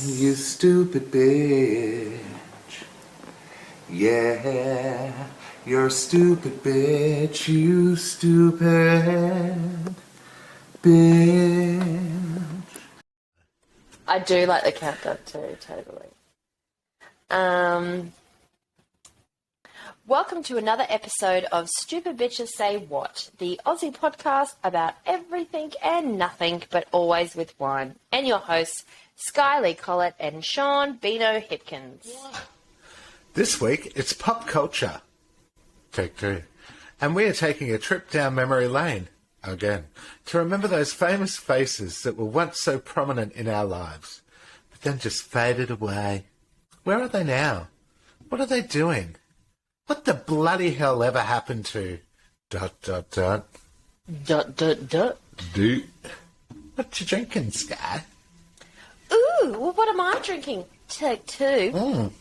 You stupid bitch. Yeah, you're a stupid bitch. You stupid bitch. I do like the countdown too, totally. Welcome to another episode of Stupid Bitches Say What, the Aussie podcast about everything and nothing, but always with wine. And your hosts, Skylee Collett and Sean Bino Hipkins. This week, it's pop culture. Take two. And we are taking a trip down memory lane, again, to remember those famous faces that were once so prominent in our lives, but then just faded away. Where are they now? What are they doing? What the bloody hell ever happened to... ... Dude. Dude. What you drinking, Sky? Ooh, well, what am I drinking? Take two.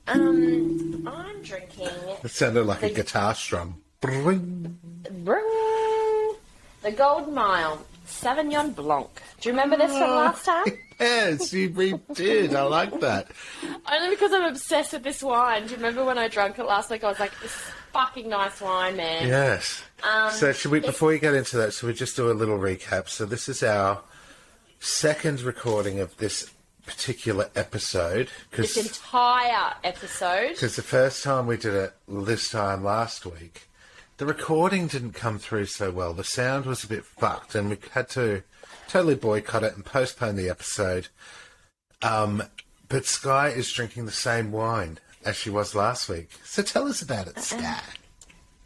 I'm drinking... It sounded like a guitar strum. Bring. The Golden Mile, Sauvignon Blanc. Do you remember this from last time? Yes, we did. I like that. Only because I'm obsessed with this wine. Do you remember when I drank it last week? I was like, this is fucking nice wine, man. Yes. So should we, before we get into that, should we just do a little recap? So this is our second recording of this particular episode. This entire episode. Because the first time we did it this time last week, the recording didn't come through so well. The sound was a bit fucked, and we had to totally boycott it and postpone the episode. But Sky is drinking the same wine as she was last week. So tell us about it, Sky.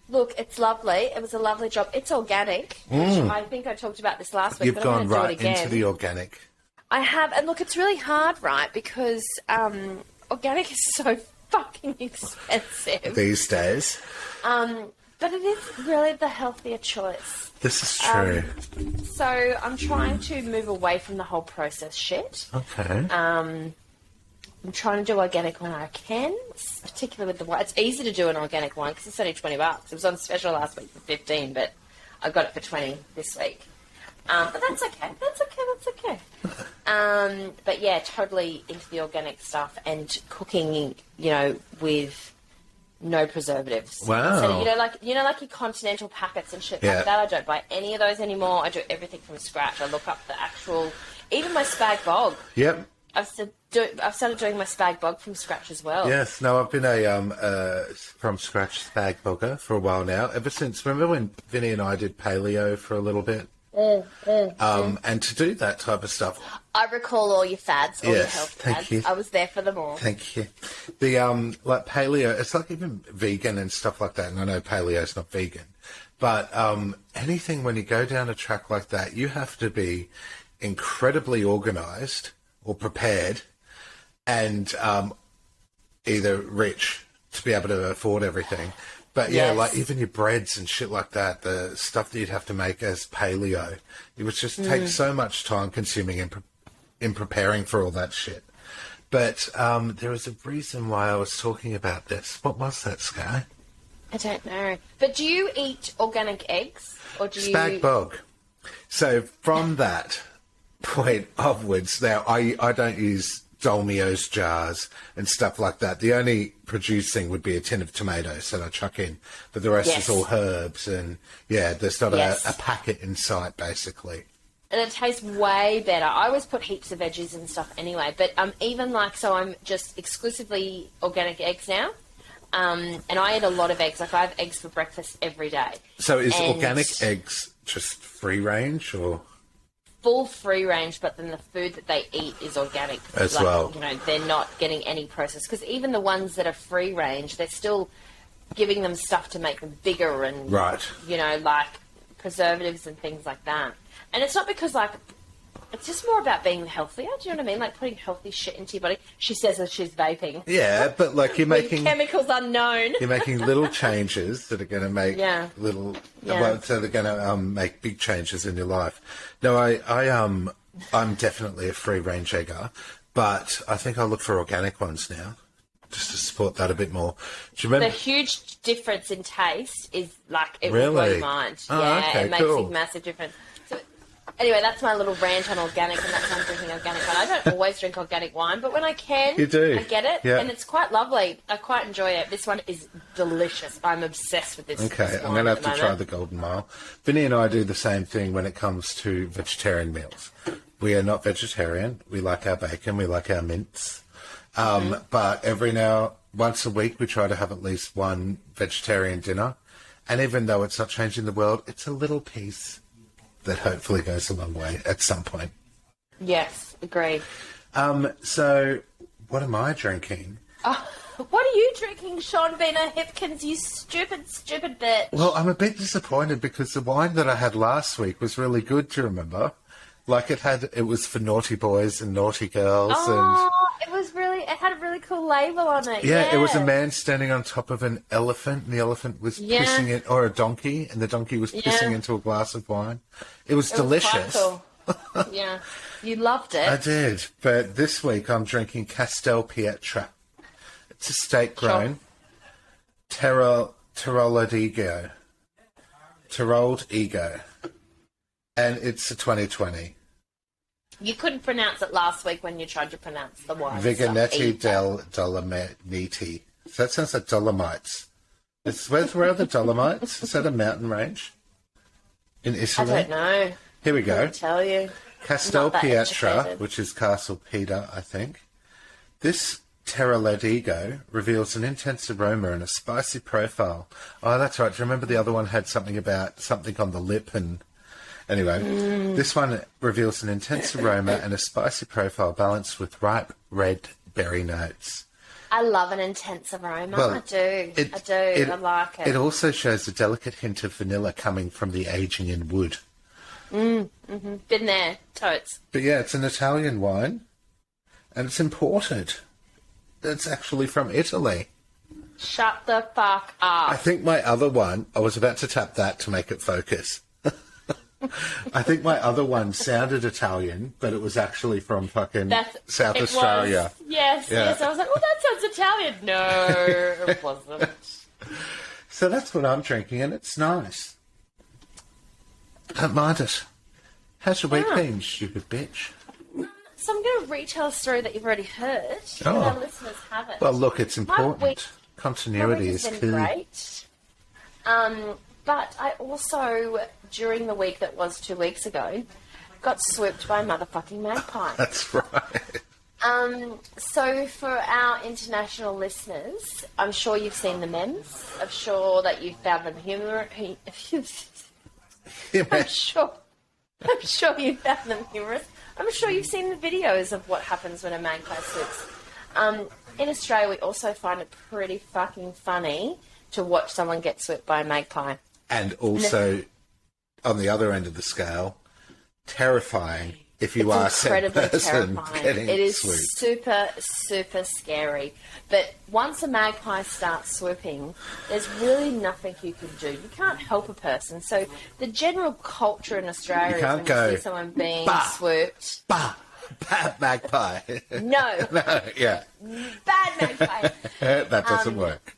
Look, it's lovely. It was a lovely job. It's organic, which I think I talked about this last week. You've but gone I'm gonna right do it again. into the organic. I have, and look, it's really hard, right? Because organic is so fucking expensive These days. But it is really the healthier choice. This is true. So I'm trying to move away from the whole processed shit. Okay. I'm trying to do organic when I can, particularly with the wine. It's easy to do an organic wine because it's only $20. It was on special last week for 15, but I got it for 20 this week. But that's okay. That's okay. But yeah, totally into the organic stuff and cooking, with no preservatives. Wow. So, like your continental packets and shit like that. I don't buy any of those anymore. I do everything from scratch. I look up the actual, even my spag bog. Yep. I've started doing my spag bog from scratch as well. Yes. No, I've been a from scratch spag bogger for a while now. Ever since, remember when Vinny and I did paleo for a little bit? And to do that type of stuff. I recall all your fads, all your health thank fads. you. I was there for them all. Thank you. The like paleo, it's like even vegan and stuff like that. And I know paleo's not vegan, but anything when you go down a track like that, you have to be incredibly organised or prepared, and either rich to be able to afford everything. But yeah, like even your breads and shit like that, the stuff that you'd have to make as paleo, it would just take so much time consuming in preparing for all that shit. But there was a reason why I was talking about this. What was that, Sky? I don't know. But do you eat organic eggs? Or do you... Spag bog. So from that point onwards, now I don't use Dolmio's jars and stuff like that. The only produced thing would be a tin of tomatoes that I chuck in, but the rest is all herbs, and there's not a packet in sight basically. And it tastes way better. I always put heaps of veggies and stuff anyway, but even so I'm just exclusively organic eggs now, and I eat a lot of eggs. Like I have eggs for breakfast every day. So is organic eggs just free range or? Full free range, but then the food that they eat is organic as well. They're not getting any process, because even the ones that are free range, they're still giving them stuff to make them bigger and like preservatives and things like that. And it's not because it's just more about being healthier. Do you know what I mean? Like putting healthy shit into your body. She says that she's vaping. Yeah, but like you're making chemicals unknown. You're making little changes that are going to make so they're going to make big changes in your life. No, I'm definitely a free range egger, but I think I'll look for organic ones now, just to support that a bit more. Do you remember the huge difference in taste? Is like it really? will blow your mind. Oh, okay, it makes cool. a massive difference. Anyway, that's my little rant on organic, and that's why I'm drinking organic wine. I don't always drink organic wine, but when I can, You do. I get it, Yeah. and it's quite lovely. I quite enjoy it. This one is delicious. I'm obsessed with this. Okay, this I'm wine going to at have the to try moment. the Golden Mile. Vinny and I do the same thing when it comes to vegetarian meals. We are not vegetarian. We like our bacon. We like our mince. But once a week, we try to have at least one vegetarian dinner. And even though it's not changing the world, it's a little piece that hopefully goes a long way at some point. Yes, agreed. So what am I drinking? What are you drinking, Sean Vina Hipkins, you stupid bitch? Well, I'm a bit disappointed because the wine that I had last week was really good, do you remember? Like it was for naughty boys and naughty girls. It had a really cool label on it. It was a man standing on top of an elephant, and the elephant was pissing it, or a donkey, and the donkey was pissing into a glass of wine. It was delicious. Quite cool. Yeah, you loved it. I did, but this week I'm drinking Castel Pietra. It's a state-grown Tiroled Ego, and it's a 2020. You couldn't pronounce it last week when you tried to pronounce the wine. Viganetti del Dolomiti. So that sounds like Dolomites. Where are the Dolomites? Is that a mountain range in Italy? I don't know. Here we go. I can't tell you. Castel Not that Pietra, educated. which is Castle Peter, I think. This Terra Ledigo reveals an intense aroma and a spicy profile. Oh, that's right. Do you remember the other one had something on the lip and... Anyway, this one reveals an intense aroma and a spicy profile balanced with ripe red berry notes. I love an intense aroma. Well, I do. I like it. It also shows a delicate hint of vanilla coming from the aging in wood. Been there, totes. But yeah, it's an Italian wine, and it's imported. It's actually from Italy. Shut the fuck up. I think my other one, I was about to tap that to make it focus. I think my other one sounded Italian, but it was actually from fucking South Australia. Yes. I was like, oh, that sounds Italian. No, it wasn't. So that's what I'm drinking, and it's nice. Don't mind it. How's your week been, stupid bitch? So I'm going to retell a story that you've already heard. Oh. Our listeners haven't. Well, look, it's important. My week Continuity has is been key. great. But I also, during the week that was 2 weeks ago, got swooped by a motherfucking magpie. That's right. So for our international listeners, I'm sure you've seen the memes. I'm sure that you found them humorous. I'm sure you found them humorous. I'm sure you've seen the videos of what happens when a magpie swoops. In Australia, we also find it pretty fucking funny to watch someone get swooped by a magpie. And also, on the other end of the scale, terrifying if you are said incredibly person terrifying. getting It is swooped. super, super scary. But once a magpie starts swooping, there's really nothing you can do. You can't help a person. So the general culture in Australia You can't is when go, you see someone being "Bah!" swooped. Bah! Bad magpie. No, No, yeah. bad magpie. That doesn't work.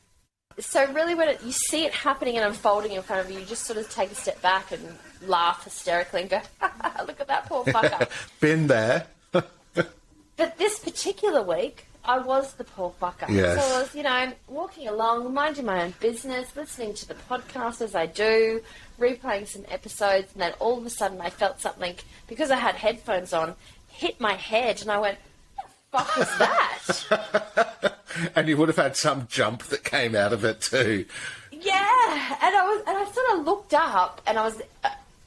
So really when you see it happening and unfolding in front of you, you just sort of take a step back and laugh hysterically and go, look at that poor fucker. Been there. But this particular week, I was the poor fucker. Yes. So I was, walking along, minding my own business, listening to the podcast as I do, replaying some episodes, and then all of a sudden I felt something, because I had headphones on, hit my head, and I went, what the fuck was that? And you would have had some jump that came out of it too. Yeah, and I sort of looked up, and I was,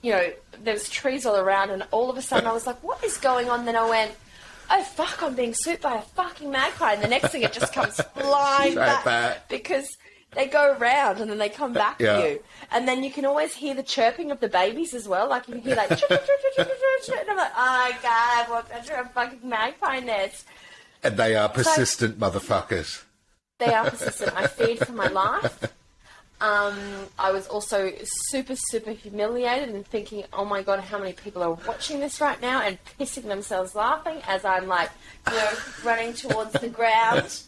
there was trees all around, and all of a sudden I was like, what is going on? Then I went, oh fuck, I'm being swooped by a fucking magpie, and the next thing it just comes flying back because they go around and then they come back to you, and then you can always hear the chirping of the babies as well. Like you can hear like, and I'm like, oh god, I walked under a fucking magpie nest. And they are persistent motherfuckers. They are persistent. I feared for my life. I was also super, super humiliated and thinking, oh my god, how many people are watching this right now and pissing themselves laughing as I'm like, running towards the ground,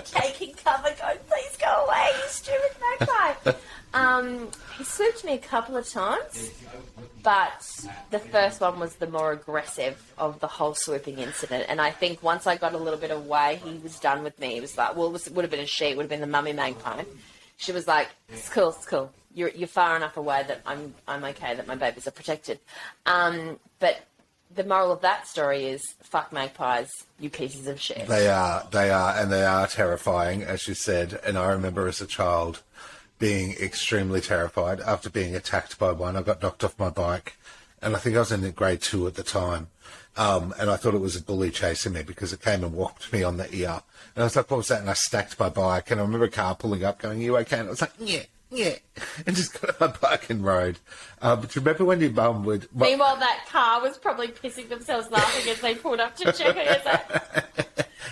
taking cover, going, please go away, you stupid magpie. He swooped me a couple of times, but the first one was the more aggressive of the whole swooping incident. And I think once I got a little bit away, he was done with me. He was like, well, it would have been a she, it would have been the mummy magpie. She was like, it's cool, it's cool. You're far enough away that I'm okay, that my babies are protected. But the moral of that story is, fuck magpies, you pieces of shit. They are, and they are terrifying, as you said. And I remember as a child being extremely terrified after being attacked by one. I got knocked off my bike, and I think I was in grade 2 at the time. And I thought it was a bully chasing me because it came and whopped me on the ear. And I was like, what was that? And I stacked my bike, and I remember a car pulling up going, you okay? And I was like, yeah, and just got on my bike and rode. But do you remember when your mum would... Meanwhile, that car was probably pissing themselves laughing as they pulled up to check it. It's like,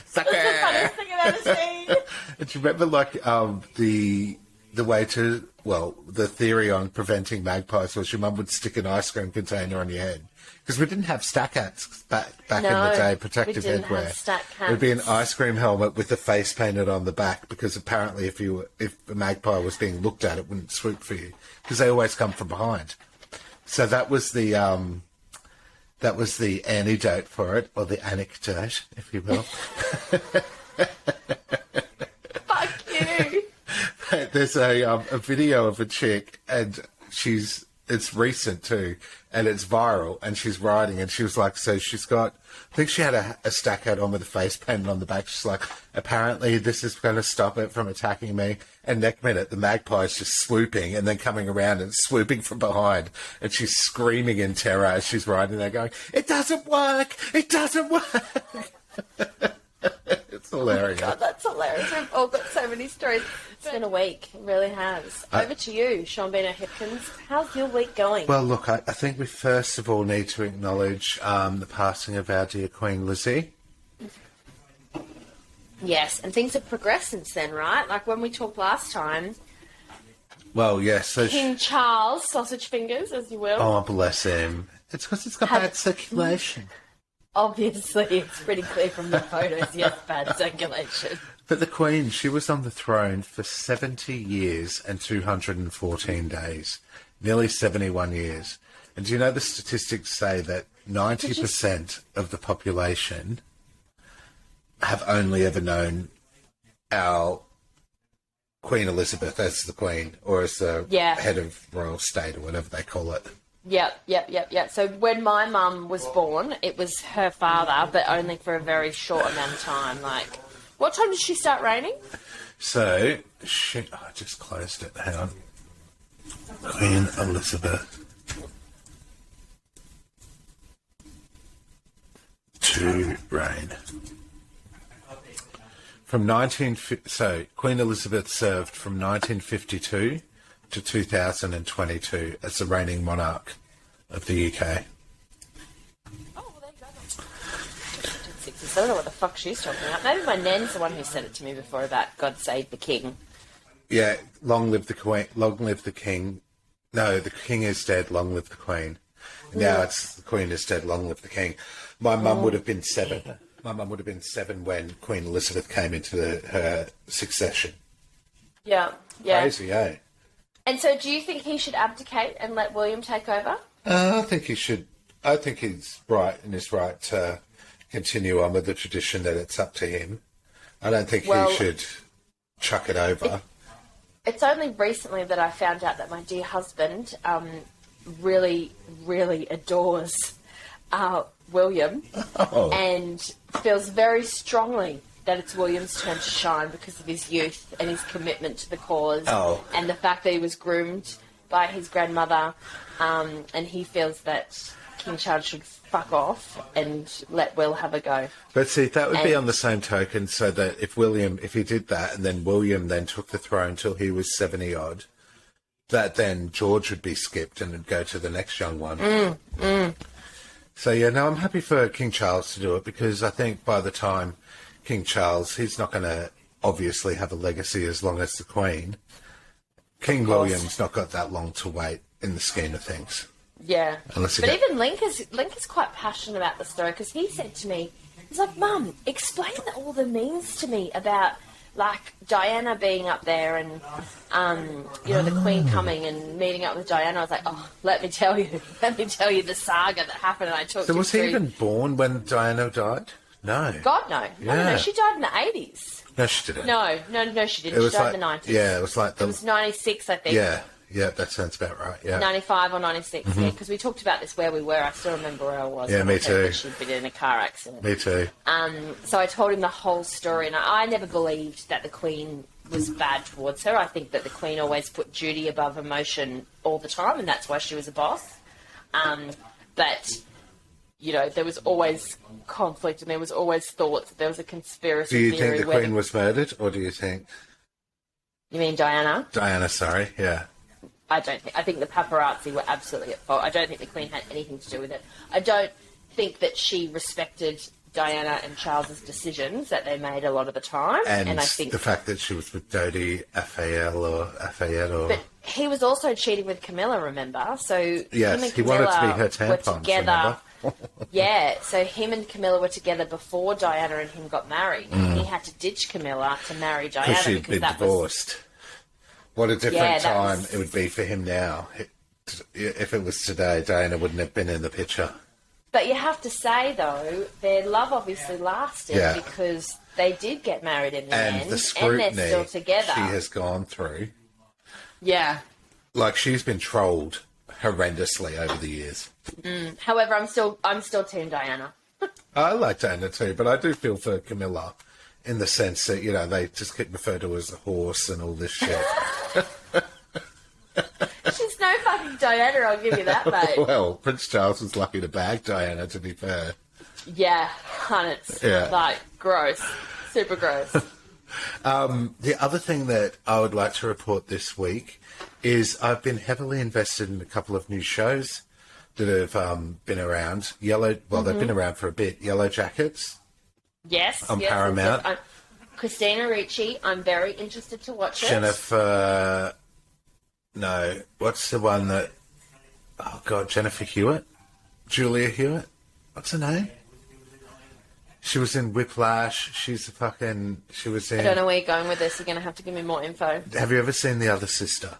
Sucker! that's the funniest thing I've ever seen. And do you remember, like, the way to... Well, the theory on preventing magpies was your mum would stick an ice cream container on your head. Because we didn't have stack hats back in the day, protective headwear. It would be an ice cream helmet with the face painted on the back, because apparently if a magpie was being looked at, it wouldn't swoop for you, because they always come from behind. So that was the antidote for it, or the anecdote, if you will. Fuck you. There's a video of a chick, and it's recent too, and it's viral, and she's riding, and she was like, so she's got, I think she had a stack hat on with a face painted on the back. She's like, apparently this is going to stop it from attacking me. And next minute, the magpie is just swooping and then coming around and swooping from behind. And she's screaming in terror as she's riding there going, it doesn't work! It doesn't work! It's hilarious. Oh God, that's hilarious. We've all got so many stories. It's been a week. It really has. Over to you, Sean Bino Hipkins. How's your week going? Well, look, I think we first of all need to acknowledge the passing of our dear Queen Lizzie. Yes, and things have progressed since then, right? Like when we talked last time. Well, yes. So King Charles, sausage fingers, as you will. Oh, bless him. It's because it's got bad circulation. Obviously, it's pretty clear from the photos, yes, bad circulation. But the Queen, she was on the throne for 70 years and 214 days. Nearly 71 years. And do you know the statistics say that 90% of the population have only ever known our Queen Elizabeth as the Queen, or as the head of royal state, or whatever they call it. Yep. So when my mum was born, it was her father, but only for a very short amount of time. Like, what time did she start reigning? So, I just closed it. Hang on. Queen Elizabeth to reign. So Queen Elizabeth served from 1952 to 2022 as the reigning monarch of the UK. Oh, well, there you go. I don't know what the fuck she's talking about. Maybe my nan's the one who said it to me before about God Save the King. Yeah, long live the Queen, long live the King. No, the King is dead, long live the Queen. Now it's the Queen is dead, long live the King. My mum would have been 7. My mum would have been 7 when Queen Elizabeth came into her succession. Yeah. Crazy, eh? And so do you think he should abdicate and let William take over? I think he should. I think he's right in his right to continue on with the tradition that it's up to him. I don't think he should chuck it over. It's only recently that I found out that my dear husband really, really adores William and feels very strongly that it's William's turn to shine because of his youth and his commitment to the cause and the fact that he was groomed by his grandmother, and he feels that King Charles should fuck off and let Will have a go. But see, that would be on the same token, so that if he did that and then William then took the throne till he was 70-odd, that then George would be skipped and would go to the next young one. So, yeah, no, I'm happy for King Charles to do it, because I think by the time King Charles, he's not going to obviously have a legacy as long as the Queen. King William's not got that long to wait in the scheme of things. Yeah. Even Link is quite passionate about the story, because he said to me, he's like, Mum, explain all the means to me about like Diana being up there and, the Queen coming and meeting up with Diana, I was like, oh, let me tell you the saga that happened. And I talked So was he even born when Diana died? No. God, no. No, she died in the 80s. No, she didn't. No, she didn't. She died in the 90s. Yeah, it was like... It was 96, I think. Yeah, that sounds about right, yeah. 95 or 96, yeah, because we talked about this where we were. I still remember where I was. Yeah, me too. She'd been in a car accident. Me too. So I told him the whole story, and I never believed that the Queen was bad towards her. I think that the Queen always put duty above emotion all the time, and that's why she was a boss. But, there was always conflict, and there was always thoughts that there was a conspiracy theory. Do you think the Queen was murdered, or do you think... You mean Diana? Diana, sorry, yeah. I don't think. I think the paparazzi were absolutely at fault. I don't think the Queen had anything to do with it. I don't think that she respected Diana and Charles's decisions that they made a lot of the time. And I think the fact that she was with Dodi Lafayette or... But he was also cheating with Camilla, remember? So yes, him and he Camilla wanted to be her were tampons, together. Yeah, so him and Camilla were together before Diana and him got married. He had to ditch Camilla to marry Diana because she'd been divorced. What a different time it would be for him now. If it was today, Diana wouldn't have been in the picture. But you have to say, though, their love obviously lasted because they did get married in the end. And the scrutiny and they're still together. she has gone through. Yeah. Like, she's been trolled horrendously over the years. However, I'm still Team Diana. I like Diana too, but I do feel for Camilla in the sense that, they just get referred to as a horse and all this shit. She's no fucking Diana, I'll give you that, mate. Well, Prince Charles was lucky to bag Diana, to be fair. Yeah, and it's like gross. Super gross. The other thing that I would like to report this week is I've been heavily invested in a couple of new shows that have been around. They've been around for a bit. Yellow Jackets. Yes. On Paramount. Yes. Christina Ricci, I'm very interested to watch it. Jennifer... No, what's the one that... Oh, God, Jennifer Hewitt? Julia Hewitt? What's her name? She was in Whiplash. She was in... I don't know where you're going with this. You're going to have to give me more info. Have you ever seen The Other Sister?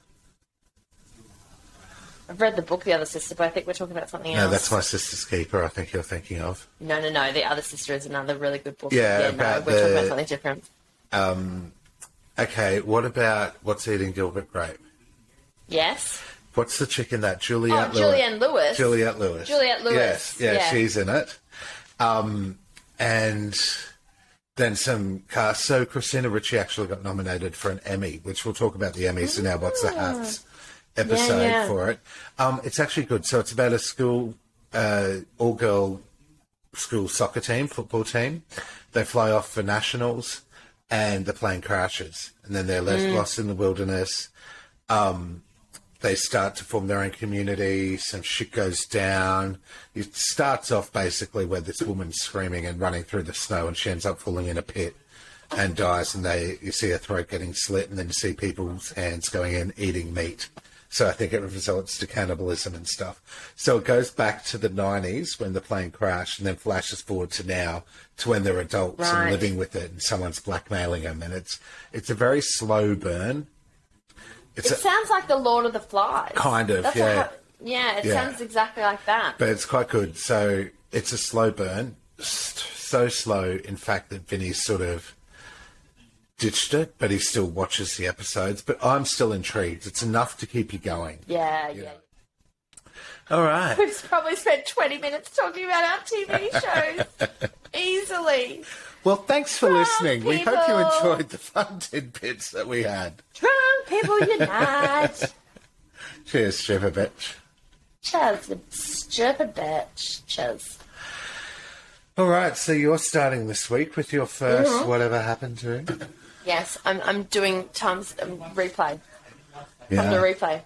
I've read the book The Other Sister, but I think we're talking about something else. No, that's My Sister's Keeper, I think you're thinking of. No. The Other Sister is another really good book. Yeah, no, we're talking about something different. Okay, what about What's Eating Gilbert Grape? Yes. What's the chick in that? Juliette Lewis. Juliette Lewis. Juliette Lewis. Yes, she's in it. And then some cast. So Christina Ricci actually got nominated for an Emmy, which we'll talk about the Emmys in our What's the Hats episode for it. It's actually good. So it's about a school, all-girl school soccer team, football team. They fly off for nationals and the plane crashes. And then they're lost in the wilderness. They start to form their own community. Some shit goes down. It starts off basically where this woman's screaming and running through the snow, and she ends up falling in a pit and dies. And you see her throat getting slit, and then you see people's hands going in eating meat. So I think it results to cannibalism and stuff. So it goes back to the 90s when the plane crashed, and then flashes forward to now, to when they're adults and living with it, and someone's blackmailing them. And it's a very slow burn. It sounds like The Lord of the Flies. Kind of, it sounds exactly like that. But it's quite good. So it's a slow burn. So slow, in fact, that Vinny's sort of ditched it, but he still watches the episodes. But I'm still intrigued. It's enough to keep you going. Yeah. All right. We've probably spent 20 minutes talking about our TV shows. Easily. Well, thanks for listening. We hope you enjoyed the fun tidbits that we had. Drunk people unite. Cheers, stupid bitch. Cheers, you stupid bitch. Cheers. All right, so you're starting this week with your first Whatever Happened to Him. Yes, I'm doing Tom's replay. Yeah. From the replay.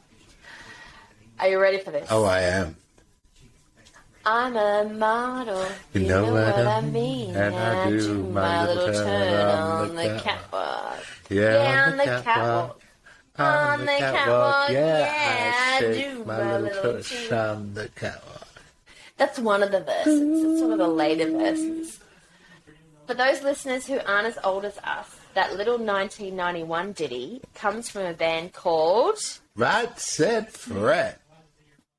Are you ready for this? Oh, I am. I'm a model. You know what I mean. And I do my little turn on the catwalk. Yeah, on the catwalk. On the catwalk. Yeah, I do shake my little tush on the catwalk. That's one of the verses. It's sort of the later verses. For those listeners who aren't as old as us, that little 1991 ditty comes from a band called... Right Said Fred.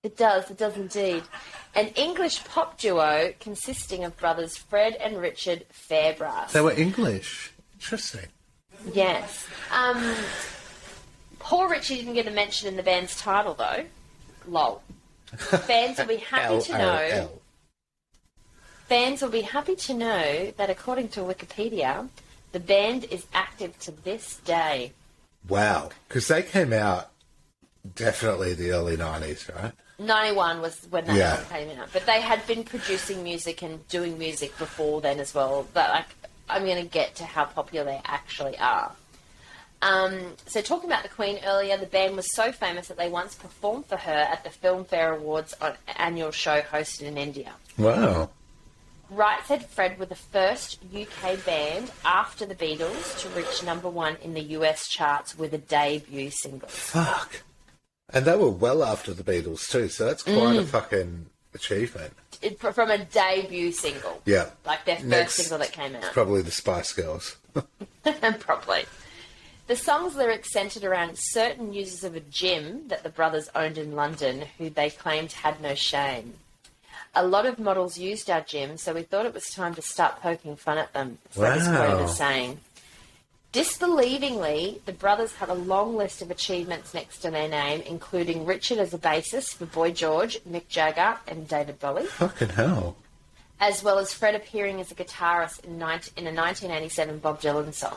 It does indeed. An English pop duo consisting of brothers Fred and Richard Fairbrass. They were English. Interesting. Yes. Poor Richie didn't get a mention in the band's title, though. Lol. Fans will be happy to know... Fans will be happy to know that, according to Wikipedia, the band is active to this day. Wow. Because they came out definitely the early 90s, right? 91 was when that album came out. But they had been producing music and doing music before then as well. But I'm going to get to how popular they actually are. So talking about the Queen earlier, the band was so famous that they once performed for her at the Filmfare Awards on an annual show hosted in India. Wow. Right Said Fred were the first UK band after the Beatles to reach #1 in the US charts with a debut single. Fuck. And they were well after the Beatles too, so that's quite a fucking achievement. From a debut single. Yeah. Like their first single that came out. Probably the Spice Girls. Probably. The song's lyrics centred around certain users of a gym that the brothers owned in London who they claimed had no shame. A lot of models used our gym, so we thought it was time to start poking fun at them, Fred is quoted as saying. Disbelievingly, the brothers had a long list of achievements next to their name, including Richard as a bassist for Boy George, Mick Jagger and David Bowie. Fucking hell. As well as Fred appearing as a guitarist in a 1987 Bob Dylan song.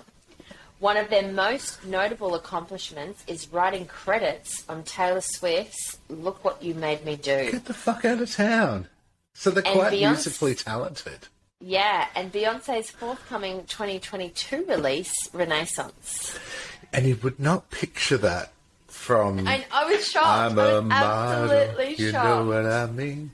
One of their most notable accomplishments is writing credits on Taylor Swift's Look What You Made Me Do. Get the fuck out of town. So they're quite musically talented. Yeah, and Beyonce's forthcoming 2022 release, Renaissance. And you would not picture that from... I was shocked. I'm I was absolutely you shocked. know what I mean?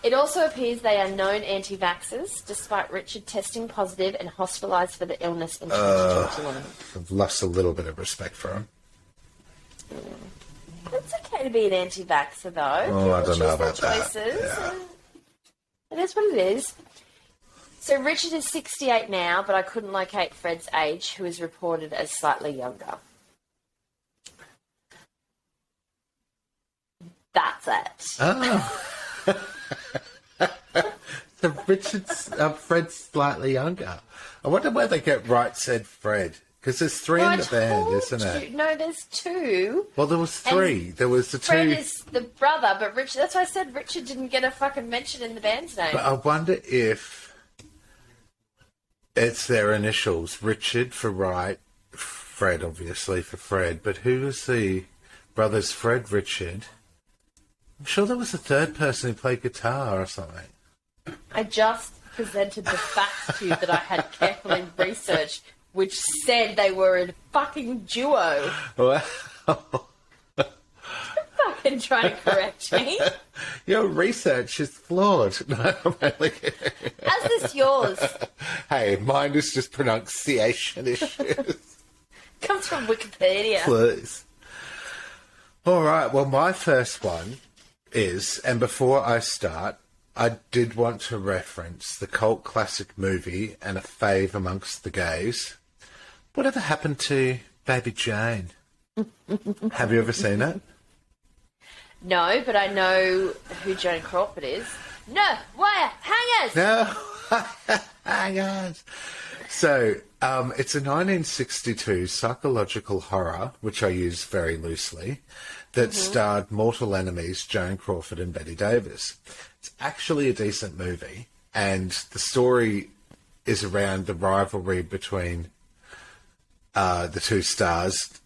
It also appears they are known anti-vaxxers, despite Richard testing positive and hospitalised for the illness in 2021. I've lost a little bit of respect for him. It's okay to be an anti-vaxxer, though. Oh, I don't know about that. Yeah. It is what it is. So Richard is 68 now, but I couldn't locate Fred's age, who is reported as slightly younger. That's it. Oh. So Fred's slightly younger. I wonder where they get Right Said Fred. Because there's three in the band, isn't it? No, there's two. Well, there was three. There was the Fred two... is the brother, but Richard... That's why I said Richard didn't get a fucking mention in the band's name. But I wonder if it's their initials. Richard for right, Fred, obviously, for Fred. But who was the brothers Fred, Richard? I'm sure there was a third person who played guitar or something. I just presented the facts to you that I had carefully researched, which said they were a fucking duo. Wow. Fucking trying to correct me. Your research is flawed. No, I'm only kidding. As is yours. Hey, mine is just pronunciation issues. Comes from Wikipedia. Please. All right, well, my first one is, and before I start, I did want to reference the cult classic movie and a fave amongst the gays. Whatever happened to Baby Jane? Have you ever seen it? No, but I know who Joan Crawford is. No, wire hangers. No, hangers. So it's a 1962 psychological horror, which I use very loosely, that starred mortal enemies Joan Crawford and Bette Davis. It's actually a decent movie, and the story is around the rivalry between the two stars.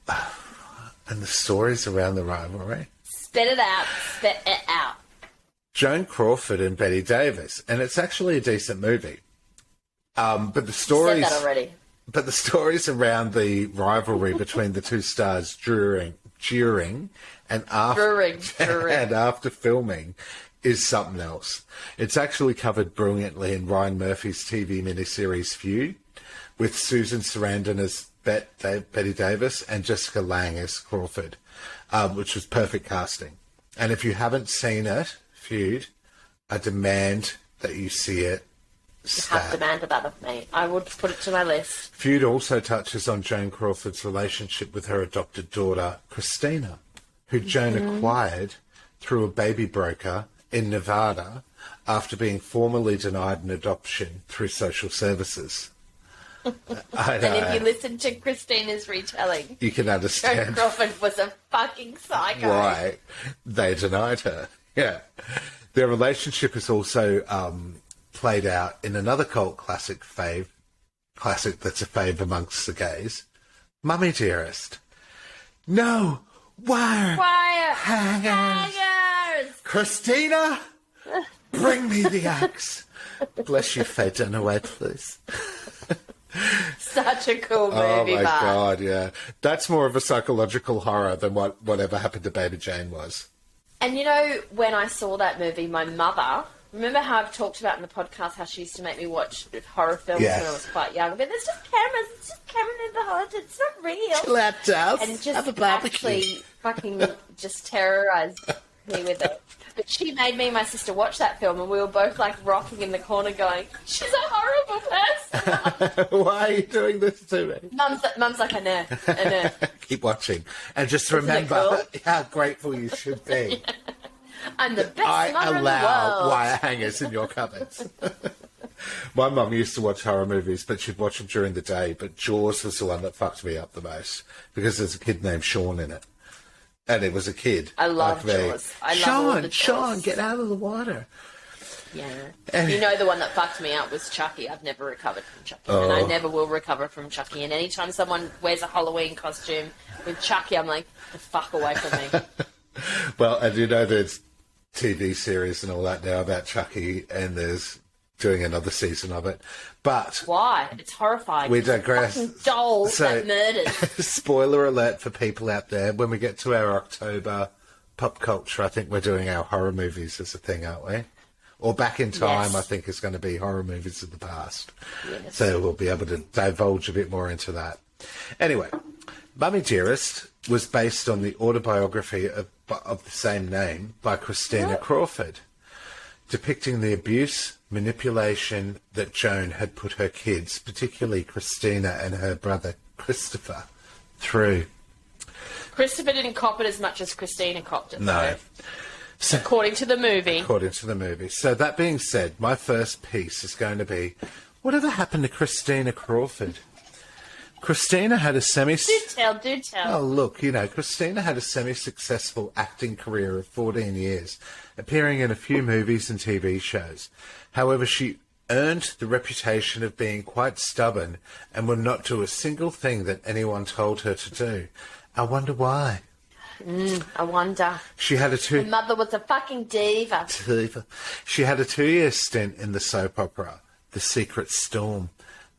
And the story's around the rivalry. Spit it out. Spit it out. Joan Crawford and Bette Davis, and it's actually a decent movie. But the stories, said that already. But the stories around the rivalry between the two stars during and after and after filming is something else. It's actually covered brilliantly in Ryan Murphy's TV miniseries Feud, with Susan Sarandon as Bette Davis and Jessica Lange as Crawford, which was perfect casting. And if you haven't seen it, Feud, I demand that you see it You have demanded that of me. I would put it to my list. Feud also touches on Joan Crawford's relationship with her adopted daughter, Christina, who Joan acquired through a baby broker in Nevada after being formally denied an adoption through social services. And if you listen to Christina's retelling, you can understand Joan Crawford was a fucking psycho. why they denied her. Yeah. Their relationship is also played out in another cult classic that's a fave amongst the gays, Mummy Dearest. No wire hangers. Christina, bring me the axe. Bless you, Faye Dunaway, please. Such a cool movie, Oh my Mark. God, yeah. That's more of a psychological horror than whatever happened to Baby Jane was. And you know, when I saw that movie, my mother, remember how I've talked about in the podcast how she used to make me watch horror films Yes. when I was quite young? But there's just cameras, it's just camera in the hood, it's not real. Chill out, Dove. And just Have a barbecue. actually fucking just terrorised me with it. But she made me and my sister watch that film, and we were both like rocking in the corner going, she's a horrible person. Why are you doing this to me? Mum's like, I know. Keep watching. And just Isn't it remember cool? how grateful you should be. I'm the best I mother in the allow world. wire hangers in your cupboards. My mum used to watch horror movies, but she'd watch them during the day. But Jaws was the one that fucked me up the most because there's a kid named Sean in it. And it was a kid. I love like me. Jaws. I love all the Sean, Jaws. get out of the water. Yeah. You know, the one that fucked me up was Chucky. I've never recovered from Chucky. And I never will recover from Chucky. And anytime someone wears a Halloween costume with Chucky, I'm like, the fuck away from me. Well, and you know there's TV series and all that now about Chucky, and there's doing another season of it. But Why? It's horrifying. we It's a digress. fucking doll So- that murders. Spoiler alert for people out there. When we get to our October pop culture, I think we're doing our horror movies as a thing, aren't we? Or Back in Time, Yes. I think, is going to be horror movies of the past. Yes. So we'll be able to divulge a bit more into that. Anyway, Mummy Dearest was based on the autobiography of the same name by Christina Crawford, depicting the abuse, manipulation that Joan had put her kids, particularly Christina and her brother Christopher, through. Christopher didn't cop it as much as Christina copped it. No. though. So, According to the movie. according to the movie. So that being said, my first piece is going to be, whatever happened to Christina Crawford? Christina had a Do tell. Oh, look, you know, Christina had a semi-successful acting career of 14 years, appearing in a few movies and TV shows. However, she earned the reputation of being quite stubborn and would not do a single thing that anyone told her to do. I wonder why. I wonder. She had a Her mother was a fucking diva. She had a 2-year stint in the soap opera, The Secret Storm.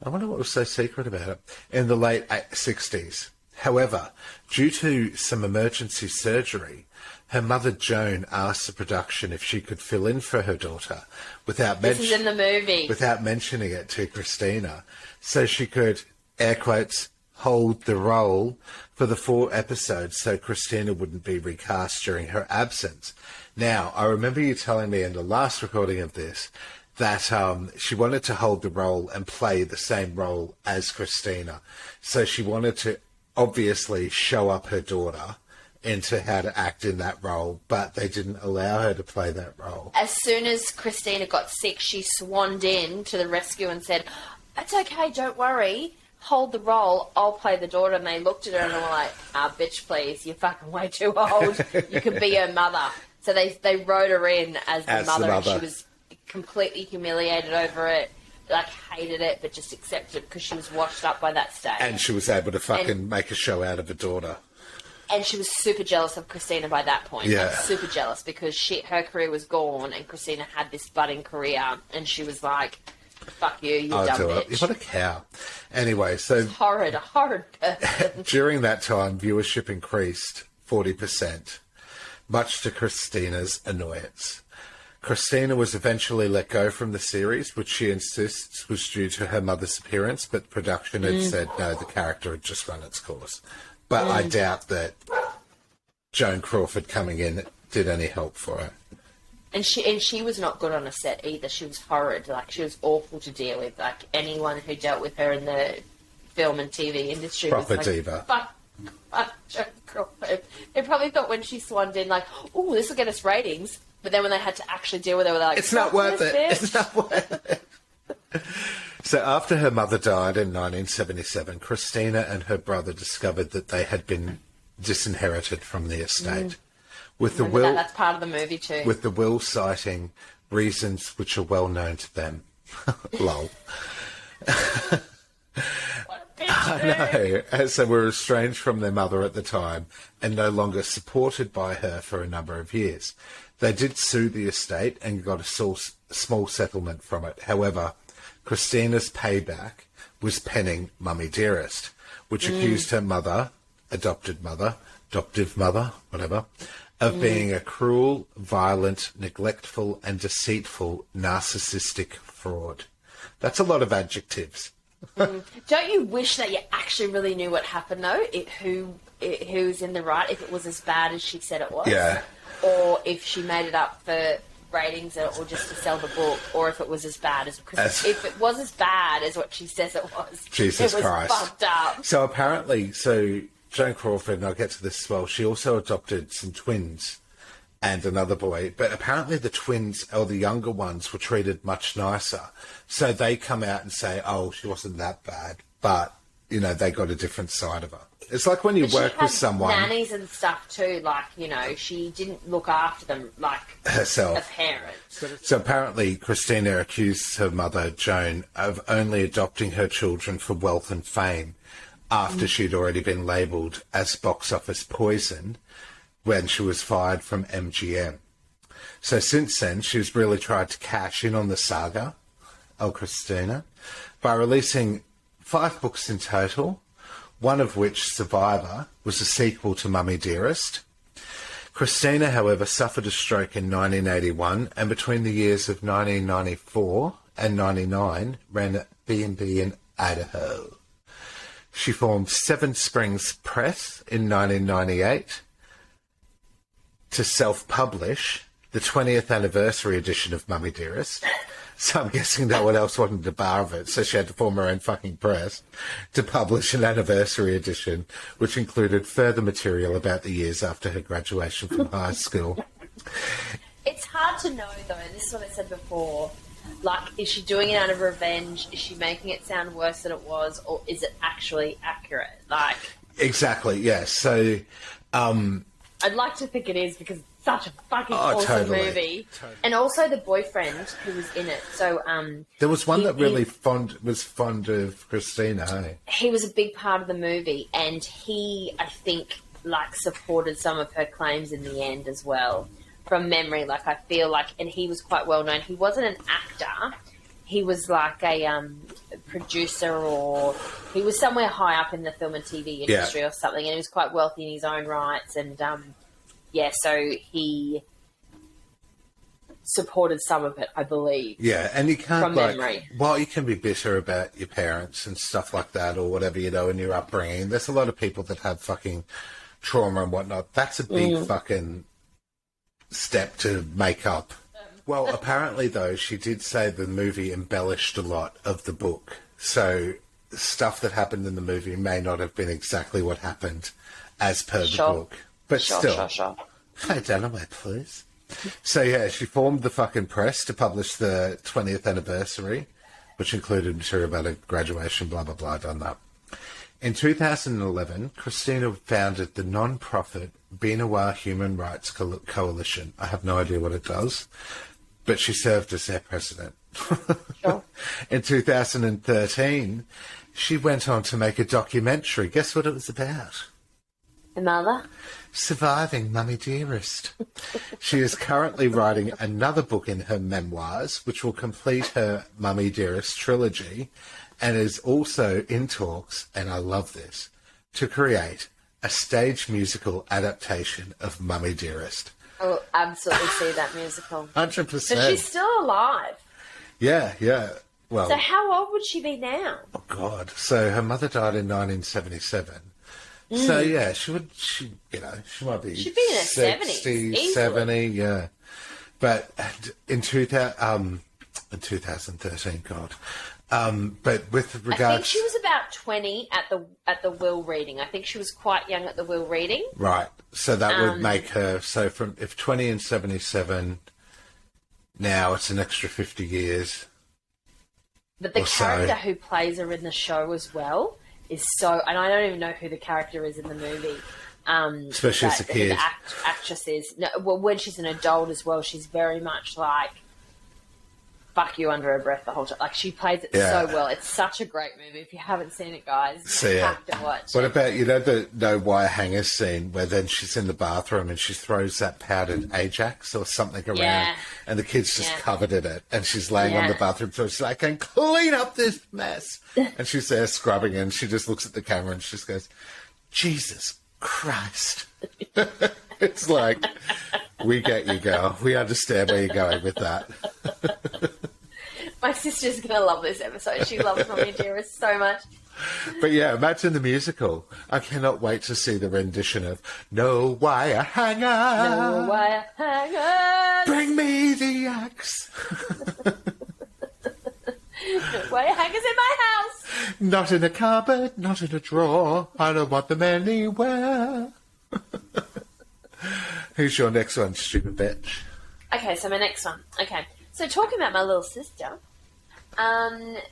I wonder what was so secret about it. In the late 60s. However, due to some emergency surgery, her mother Joan asked the production if she could fill in for her daughter without This is in the movie. without mentioning it to Christina, so she could, air quotes, hold the role for the 4 episodes so Christina wouldn't be recast during her absence. Now, I remember you telling me in the last recording of this that she wanted to hold the role and play the same role as Christina. So she wanted to obviously show up her daughter into how to act in that role, but they didn't allow her to play that role. As soon as Christina got sick, she swanned in to the rescue and said, "It's okay, don't worry. Hold the role, I'll play the daughter." And they looked at her and were like, bitch, please, you're fucking way too old. You could be her mother. So they wrote her in as the mother, and she was completely humiliated over it, like hated it, but just accepted it because she was washed up by that stage. And she was able to fucking make a show out of her daughter. And she was super jealous of Christina by that point. Yeah. Like, super jealous because her career was gone and Christina had this budding career, and she was like, fuck you, you dumb bitch. What a cow. Anyway, so Horrid, a horrid person. during that time, viewership increased 40%, much to Christina's annoyance. Christina was eventually let go from the series, which she insists was due to her mother's appearance, but production had said no, the character had just run its course. But I doubt that Joan Crawford coming in did any help for her. And she was not good on a set either. She was horrid. Like, she was awful to deal with. Like, anyone who dealt with her in the film and TV industry Proper was like, diva. Fuck Joan Crawford. They probably thought when she swanned in, like, oh, this will get us ratings. But then when they had to actually deal with her, they were like, it's not worth it. Bitch. It's not worth it. So after her mother died in 1977, Christina and her brother discovered that they had been disinherited from the estate. With the will, that's part of the movie too. With the will citing reasons which are well known to them. Lol. What a bitch, I know. So were estranged from their mother at the time and no longer supported by her for a number of years. They did sue the estate and got a small settlement from it. However, Christina's payback was penning Mummy Dearest, which accused her mother, adoptive mother, whatever, of being a cruel, violent, neglectful and deceitful narcissistic fraud. That's a lot of adjectives. Don't you wish that you actually really knew what happened, though? Who's in the right, if it was as bad as she said it was? Yeah. Or if she made it up for ratings or just to sell the book, or if it was as bad as... Because if it was as bad as what she says it was, Jesus it was Christ. fucked up. So apparently, Joan Crawford, and I'll get to this as well, she also adopted some twins and another boy, but apparently the twins, or the younger ones, were treated much nicer. So they come out and say, oh, she wasn't that bad, but, you know, they got a different side of her. It's like when you work with someone... nannies and stuff too, like, you know, she didn't look after them like herself. A parent. So apparently Christina accused her mother, Joan, of only adopting her children for wealth and fame after she'd already been labelled as box office poison when she was fired from MGM. So since then, she's really tried to cash in on the saga of Christina by releasing 5 books in total, one of which, Survivor, was a sequel to Mummy Dearest. Christina, however, suffered a stroke in 1981, and between the years of 1994 and 99 ran a B&B in Idaho. She formed Seven Springs Press in 1998 to self-publish the 20th anniversary edition of Mummy Dearest. So I'm guessing no one else wanted to borrow it, so she had to form her own fucking press to publish an anniversary edition, which included further material about the years after her graduation from high school. It's hard to know, though. This is what I said before. Like, is she doing it out of revenge? Is she making it sound worse than it was? Or is it actually accurate? Like... Exactly, yes. So... I'd like to think it is, because it's such a fucking awesome movie. Totally. And also the boyfriend who was in it. So there was one that really was fond of Christina, hey? He was a big part of the movie, and he, I think, like, supported some of her claims in the end as well. From memory, like, I feel like, and he was quite well known. He wasn't an actor. He was like a producer, or he was somewhere high up in the film and TV industry or something, and he was quite wealthy in his own rights. And, so he supported some of it, I believe. Yeah, and you can't, from memory. While you can be bitter about your parents and stuff like that or whatever, you know, in your upbringing, there's a lot of people that have fucking trauma and whatnot. That's a big fucking step to make up. Well, apparently, though, she did say the movie embellished a lot of the book. So stuff that happened in the movie may not have been exactly what happened as per the book. But still. Hey, Dynamite, please. So, yeah, she formed the fucking press to publish the 20th anniversary, which included material about her graduation, blah, blah, blah, done that. In 2011, Christina founded the non-profit Benoit Human Rights Coalition. I have no idea what it does, but she served as their president. Sure. In 2013, she went on to make a documentary. Guess what it was about? The mother? Surviving Mummy Dearest. She is currently writing another book in her memoirs, which will complete her Mummy Dearest trilogy, and is also in talks, and I love this, to create a stage musical adaptation of Mummy Dearest. I will absolutely see that musical. 100%. But she's still alive. Yeah. Well, so how old would she be now? Oh, God. So her mother died in 1977. So, yeah, she might be... She'd be in her 60, 70s, 70, yeah. But in 2013, God. But with regards, I think she was about 20 at the will reading. I think she was quite young at the will reading. right? So that would make her. So from if 20 and 77, now it's an extra 50 years. But the character who plays her in the show as well is so, and I don't even know who the character is in the movie. Especially as a kid. The actress is, no, well, when she's an adult as well, she's very much like, fuck you under her breath the whole time. Like, she plays it so well. It's such a great movie. If you haven't seen it, guys, you have to watch What it. about, you know, the no wire hanger scene where then she's in the bathroom and she throws that powdered Ajax or something around and the kid's just covered in it and she's laying on the bathroom floor. She's like, I can clean up this mess. And she's there scrubbing and she just looks at the camera and she just goes, Jesus Christ. It's like, we get you, girl. We understand where you're going with that. My sister's going to love this episode. She loves Mommy Dearest so much. But yeah, imagine the musical. I cannot wait to see the rendition of No Wire Hanger. No wire hangers. Bring me the axe. No wire hangers in my house. Not in a cupboard, not in a drawer. I don't want them anywhere. Who's your next one, stupid bitch? Okay, so my next one. Okay, so talking about my little sister,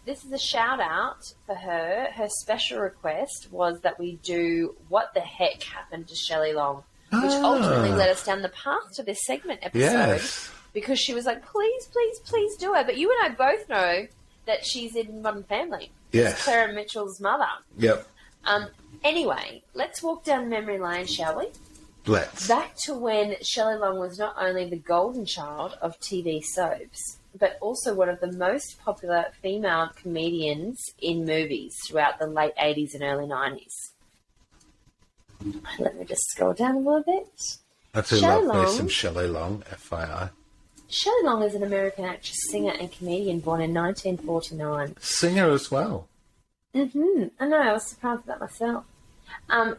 this is a shout out for her. Her special request was that we do What the Heck Happened to Shelley Long, which ultimately led us down the path to this segment episode. Yes. Because she was like, please, please, please do it. But you and I both know that she's in Modern Family. Yes. Clara Mitchell's mother. Yep. Anyway, let's walk down memory lane, shall we? Let's. Back to when Shelley Long was not only the golden child of TV soaps, but also one of the most popular female comedians in movies throughout the late 80s and early 90s. Let me just scroll down a little bit. I do love me some Shelley Long, FYI. Shelley Long is an American actress, singer and comedian born in 1949. Singer as well. I know, I was surprised about myself.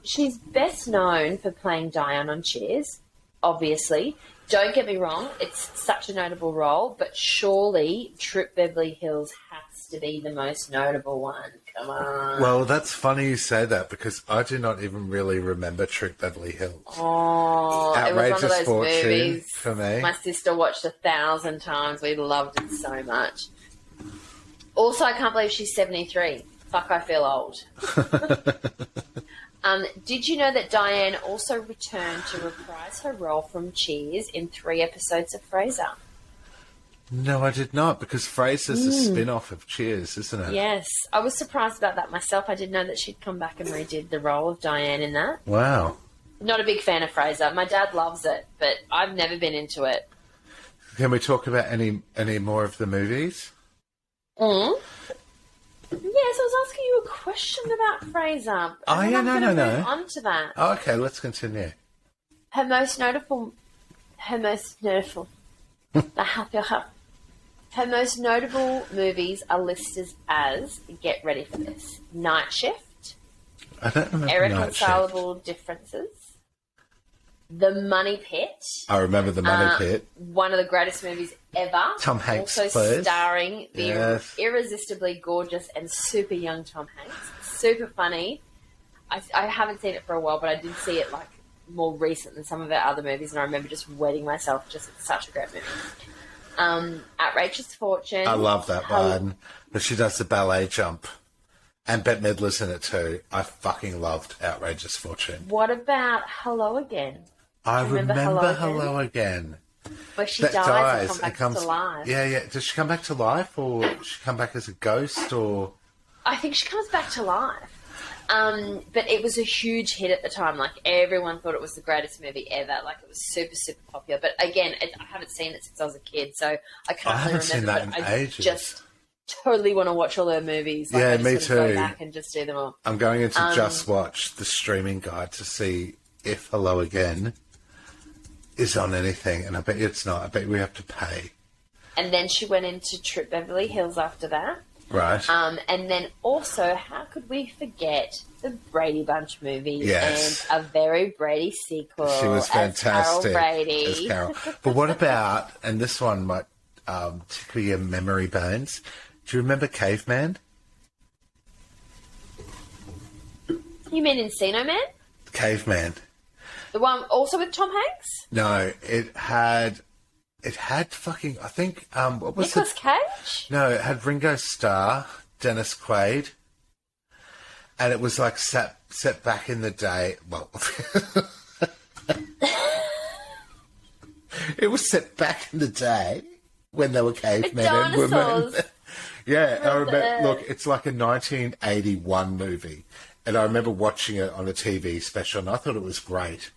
She's best known for playing Diane on Cheers, obviously. Don't get me wrong, it's such a notable role, but surely Trip Beverly Hills has to be the most notable one. Come on. Well, that's funny you say that because I do not even really remember Trip Beverly Hills. Oh, Outrageous it was one of those Fortune movies for me. My sister watched 1,000 times. We loved it so much. Also, I can't believe she's 73. Fuck, I feel old. Did you know that Diane also returned to reprise her role from Cheers in 3 episodes of Frasier? No, I did not, because Frasier's a spin-off of Cheers, isn't it? Yes. I was surprised about that myself. I didn't know that she'd come back and redid the role of Diane in that. Wow. Not a big fan of Frasier. My dad loves it, but I've never been into it. Can we talk about any more of the movies? Yes, I was asking you a question about Frasier. Oh, yeah, no. Move on to that. Oh, okay, let's continue. Her most notable movies are listed as, get ready for this, Night Shift, I don't remember Night Shift. Irreconcilable Differences, The Money Pit. I remember The Money Pit. One of the greatest movies ever. Tom Hanks also plays. starring the irresistibly gorgeous and super young Tom Hanks. Super funny. I haven't seen it for a while, but I did see it like more recent than some of our other movies, and I remember just wetting myself. Just it's such a great movie. Outrageous Fortune. I love that one. But she does the ballet jump. And Bette Midler's in it too. I fucking loved Outrageous Fortune. What about Hello Again? I remember Hello Again. Where she dies and comes back to life. Yeah. Does she come back to life, or does she come back as a ghost, or? I think she comes back to life. But it was a huge hit at the time. Like, everyone thought it was the greatest movie ever. Like, it was super, super popular. But again, I haven't seen it since I was a kid, so I can't really remember. Seen that in ages. Just totally want to watch all her movies. Like, I just me want to too. Go back and just do them all. I'm going into Just Watch, the streaming guide, to see if Hello Again is on anything, and I bet you it's not. I bet we have to pay. And then she went into Trip Beverly Hills after that. Right. And then also, how could we forget the Brady Bunch movie Yes. and a very Brady sequel? She was fantastic as Carol Brady. as Carol. But what about, and this one might tickle your memory bones, do you remember Caveman? You mean Encino Man? Caveman. The one also with Tom Hanks? No, it had fucking, I think, what was Nicolas it? Cage? No, it had Ringo Starr, Dennis Quaid, and it was like set back in the day. Well, it was set back in the day when they were cavemen and women. Dinosaurs. Yeah, I remember. Look, it's like a 1981 movie, and I remember watching it on a TV special, and I thought it was great.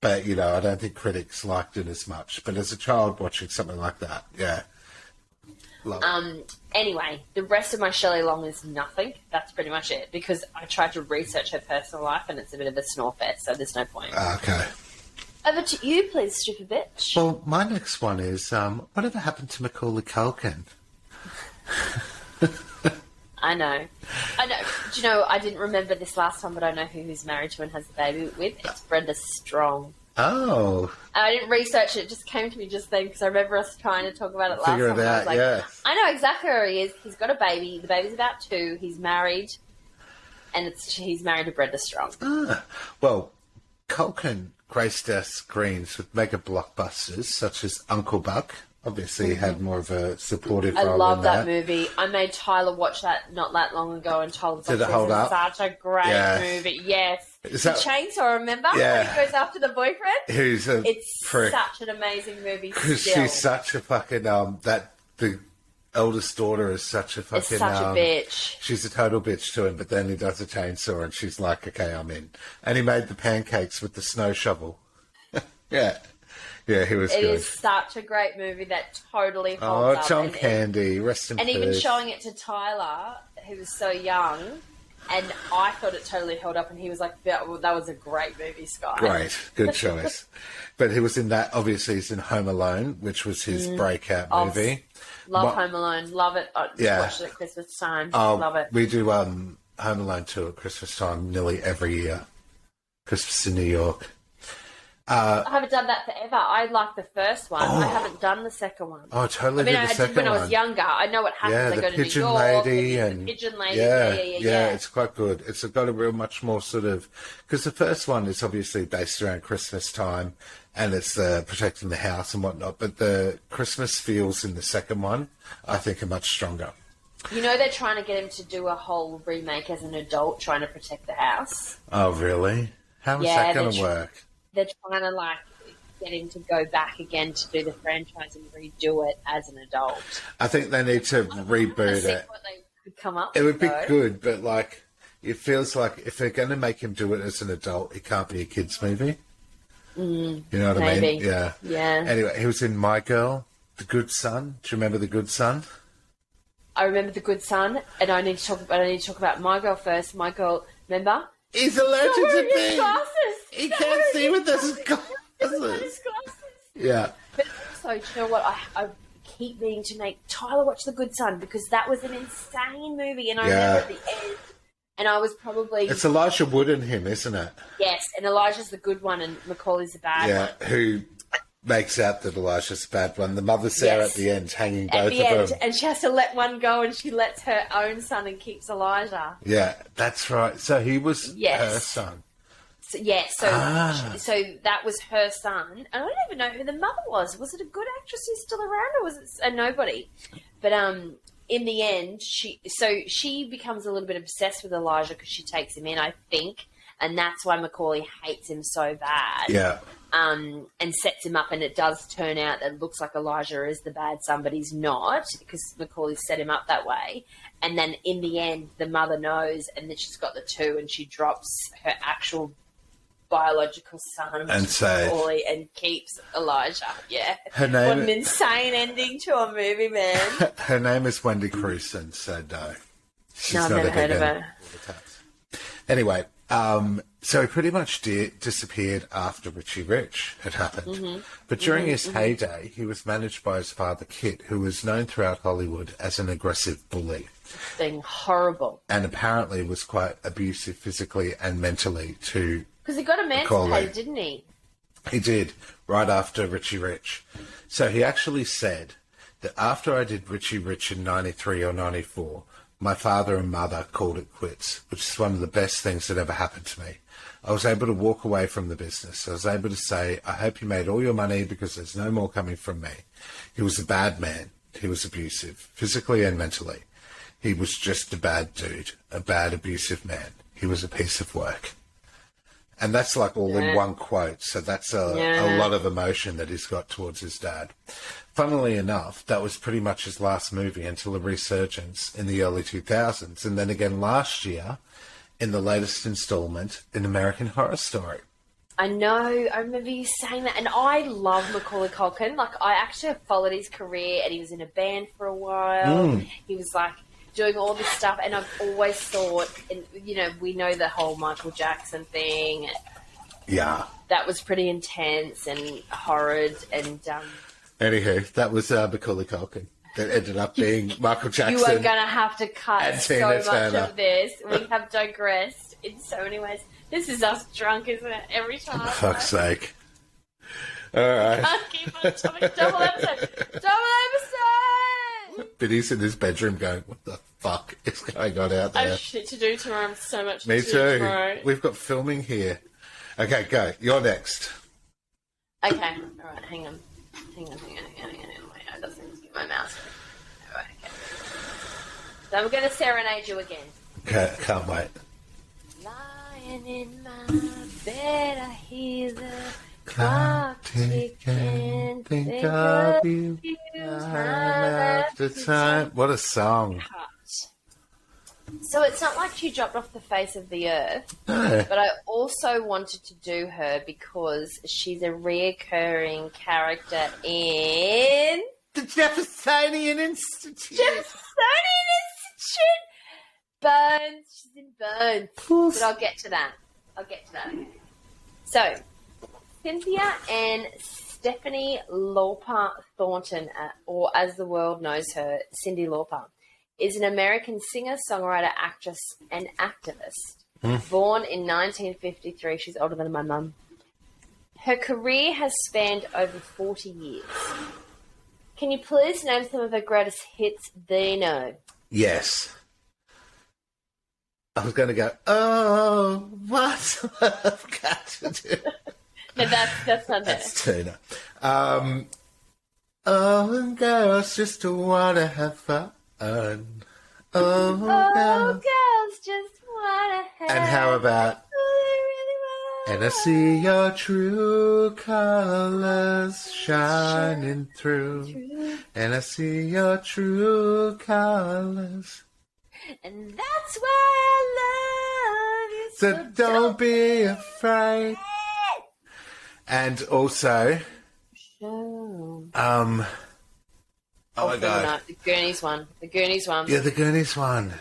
But, you know, I don't think critics liked it as much. But as a child watching something like that, yeah. Love it. Anyway, the rest of my Shelley Long is nothing. That's pretty much it. Because I tried to research her personal life and it's a bit of a snore fest, so there's no point. Okay. Over to you, please, stupid bitch. Well, my next one is, whatever happened to Macaulay Culkin? I know. Do you know, I didn't remember this last time, but I know who he's married to and has a baby with. It's Brenda Strong. Oh. And I didn't research it. It just came to me just then because I remember us trying to talk about it last Figure time. it I out, was like, yeah. I know exactly where he is. He's got a baby. The baby's about 2. He's married. And he's married to Brenda Strong. Ah. Well, Culkin graced our screens with mega blockbusters such as Uncle Buck. Obviously, he had more of a supportive I role love in that movie. I made Tyler watch that not that long ago and told us Did it hold up? Such a great movie. Yes. Is The that- Chainsaw, remember? Yeah. When he goes after the boyfriend? Who's a It's prick. such an amazing movie Because still. she's such a fucking, the eldest daughter is such a fucking... It's such a bitch. She's a total bitch to him, but then he does a chainsaw and she's like, okay, I'm in. And he made the pancakes with the snow shovel. Yeah. Yeah, he was It good. is such a great movie that totally holds up. John And- Candy, rest in And peace. even showing it to Tyler, who was so young, and I thought it totally held up, and he was like, that was a great movie, Sky. Great, good choice. But he was in that, obviously he's in Home Alone, which was his breakout movie. Love Home Alone. Love it. I Yeah. watched it at Christmas time. Oh, Love it. We do Home Alone 2 at Christmas time nearly every year. Christmas in New York. I haven't done that forever. I like the first one. I haven't done the second one. Oh, totally I mean, did I the did second when I was one. younger. I know what happens. Yeah, I the go to Pigeon New York. Lady The and Pigeon Lady. yeah, it's quite good. It's got a real much more sort of, because the first one is obviously based around Christmas time, and it's protecting the house and whatnot. But the Christmas feels in the second one, I think, are much stronger. You know, they're trying to get him to do a whole remake as an adult, trying to protect the house. Oh, really? How is Yeah, that going to they're work? They're trying to get him to go back again to do the franchise and redo it as an adult. I think they need to Let's reboot see it. what they could come up It with, would be though. good, but it feels like if they're going to make him do it as an adult, it can't be a kids' movie. You know what I mean? maybe. Yeah. Yeah. Anyway, he was in My Girl, The Good Son. Do you remember The Good Son? I remember The Good Son, and I need to talk about My Girl first. My Girl, remember? He's allergic Not to wearing his pink. glasses. He Not can't wearing see his with his His glasses. glasses. Yeah. But also, do you know what? I keep meaning to make Tyler watch The Good Son because that was an insane movie, and I remember at the end, and I was probably It's Elijah Wood and him, isn't it? yes, and Elijah's the good one, and Macaulay's the bad Yeah, one. who makes out that Elijah's the bad one. The mother's there Yes. at the end, hanging At both the of end, them. and she has to let one go, and she lets her own son and keeps Elijah. Yeah, that's right. So he was Yes. her son. So, yeah, Ah. so that was her son, and I don't even know who the mother was. Was it a good actress who's still around, or was it a nobody? But in the end, she becomes a little bit obsessed with Elijah because she takes him in, I think, and that's why Macaulay hates him so bad. Yeah. And sets him up, and it does turn out that it looks like Elijah is the bad son, but he's not because Macaulay set him up that way. And then in the end, the mother knows, and then she's got the 2, and she drops her actual biological son And so- Macaulay and keeps Elijah. Yeah, Her name- what an insane ending to a movie, man. Her name is Wendy Crewson, so no. She's No, I've not never a heard big of end. her. Anyway, So he pretty much disappeared after Richie Rich had happened. Mm-hmm. But during his heyday, he was managed by his father, Kit, who was known throughout Hollywood as an aggressive bully. Being horrible. And apparently was quite abusive physically and mentally to Because he got emancipated, didn't he? He did, right after Richie Rich. So he actually said that after I did Richie Rich in 93 or 94, my father and mother called it quits, which is one of the best things that ever happened to me. I was able to walk away from the business. I was able to say, I hope you made all your money because there's no more coming from me. He was a bad man. He was abusive, physically and mentally. He was just a bad dude, a bad abusive man. He was a piece of work. And that's like all in one quote. So that's a lot of emotion that he's got towards his dad. Funnily enough, that was pretty much his last movie until a resurgence in the early 2000s. And then again last year in the latest installment in American Horror Story. I know. I remember you saying that. And I love Macaulay Culkin. Like, I actually followed his career and he was in a band for a while. He was like doing all this stuff. And I've always thought, and you know, we know the whole Michael Jackson thing. Yeah. That was pretty intense and horrid and Anywho, that was Macaulay Culkin. That ended up being Michael Jackson. You are going to have to cut so much Turner. of this. We have digressed in so many ways. This is us drunk, isn't it? Every time. For fuck's sake. All right. Can't keep on topic. Double episode. Double episode! Biddy's in his bedroom going, what the fuck is going on out I there? have shit to do tomorrow. I'm so much Me to do too. tomorrow. We've got filming here. Okay, go. You're next. Okay. All right. Hang on. Wait, I just need to get my mouse. All right. Okay. So I'm going to serenade you again. Okay, can't wait. Lying in my bed, I hear the clock ticking. Think of you time after time. What a song. So it's not like she dropped off the face of the earth, No. but I also wanted to do her because she's a reoccurring character in The Jeffersonian Institute. Jeffersonian Institute. Burns. She's in Burns. But I'll get to that. Okay. So, Cynthia and Stephanie Lauper Thornton, or as the world knows her, Cyndi Lauper, is an American singer, songwriter, actress, and activist. Born in 1953. She's older than my mum. Her career has spanned over 40 years. Can you please name some of her greatest hits, Dino? Yes. I was going to go, oh, what I've got to do. No, that's not her. That's Tina. Oh, girls just want to have fun. Oh, Girls just wanna have. And how about, and I see your true colors shining through. And I see your true colors. And that's why I love you. So don't be afraid. And also, Oh my God. No, the Goonies one. Yeah, the Goonies one.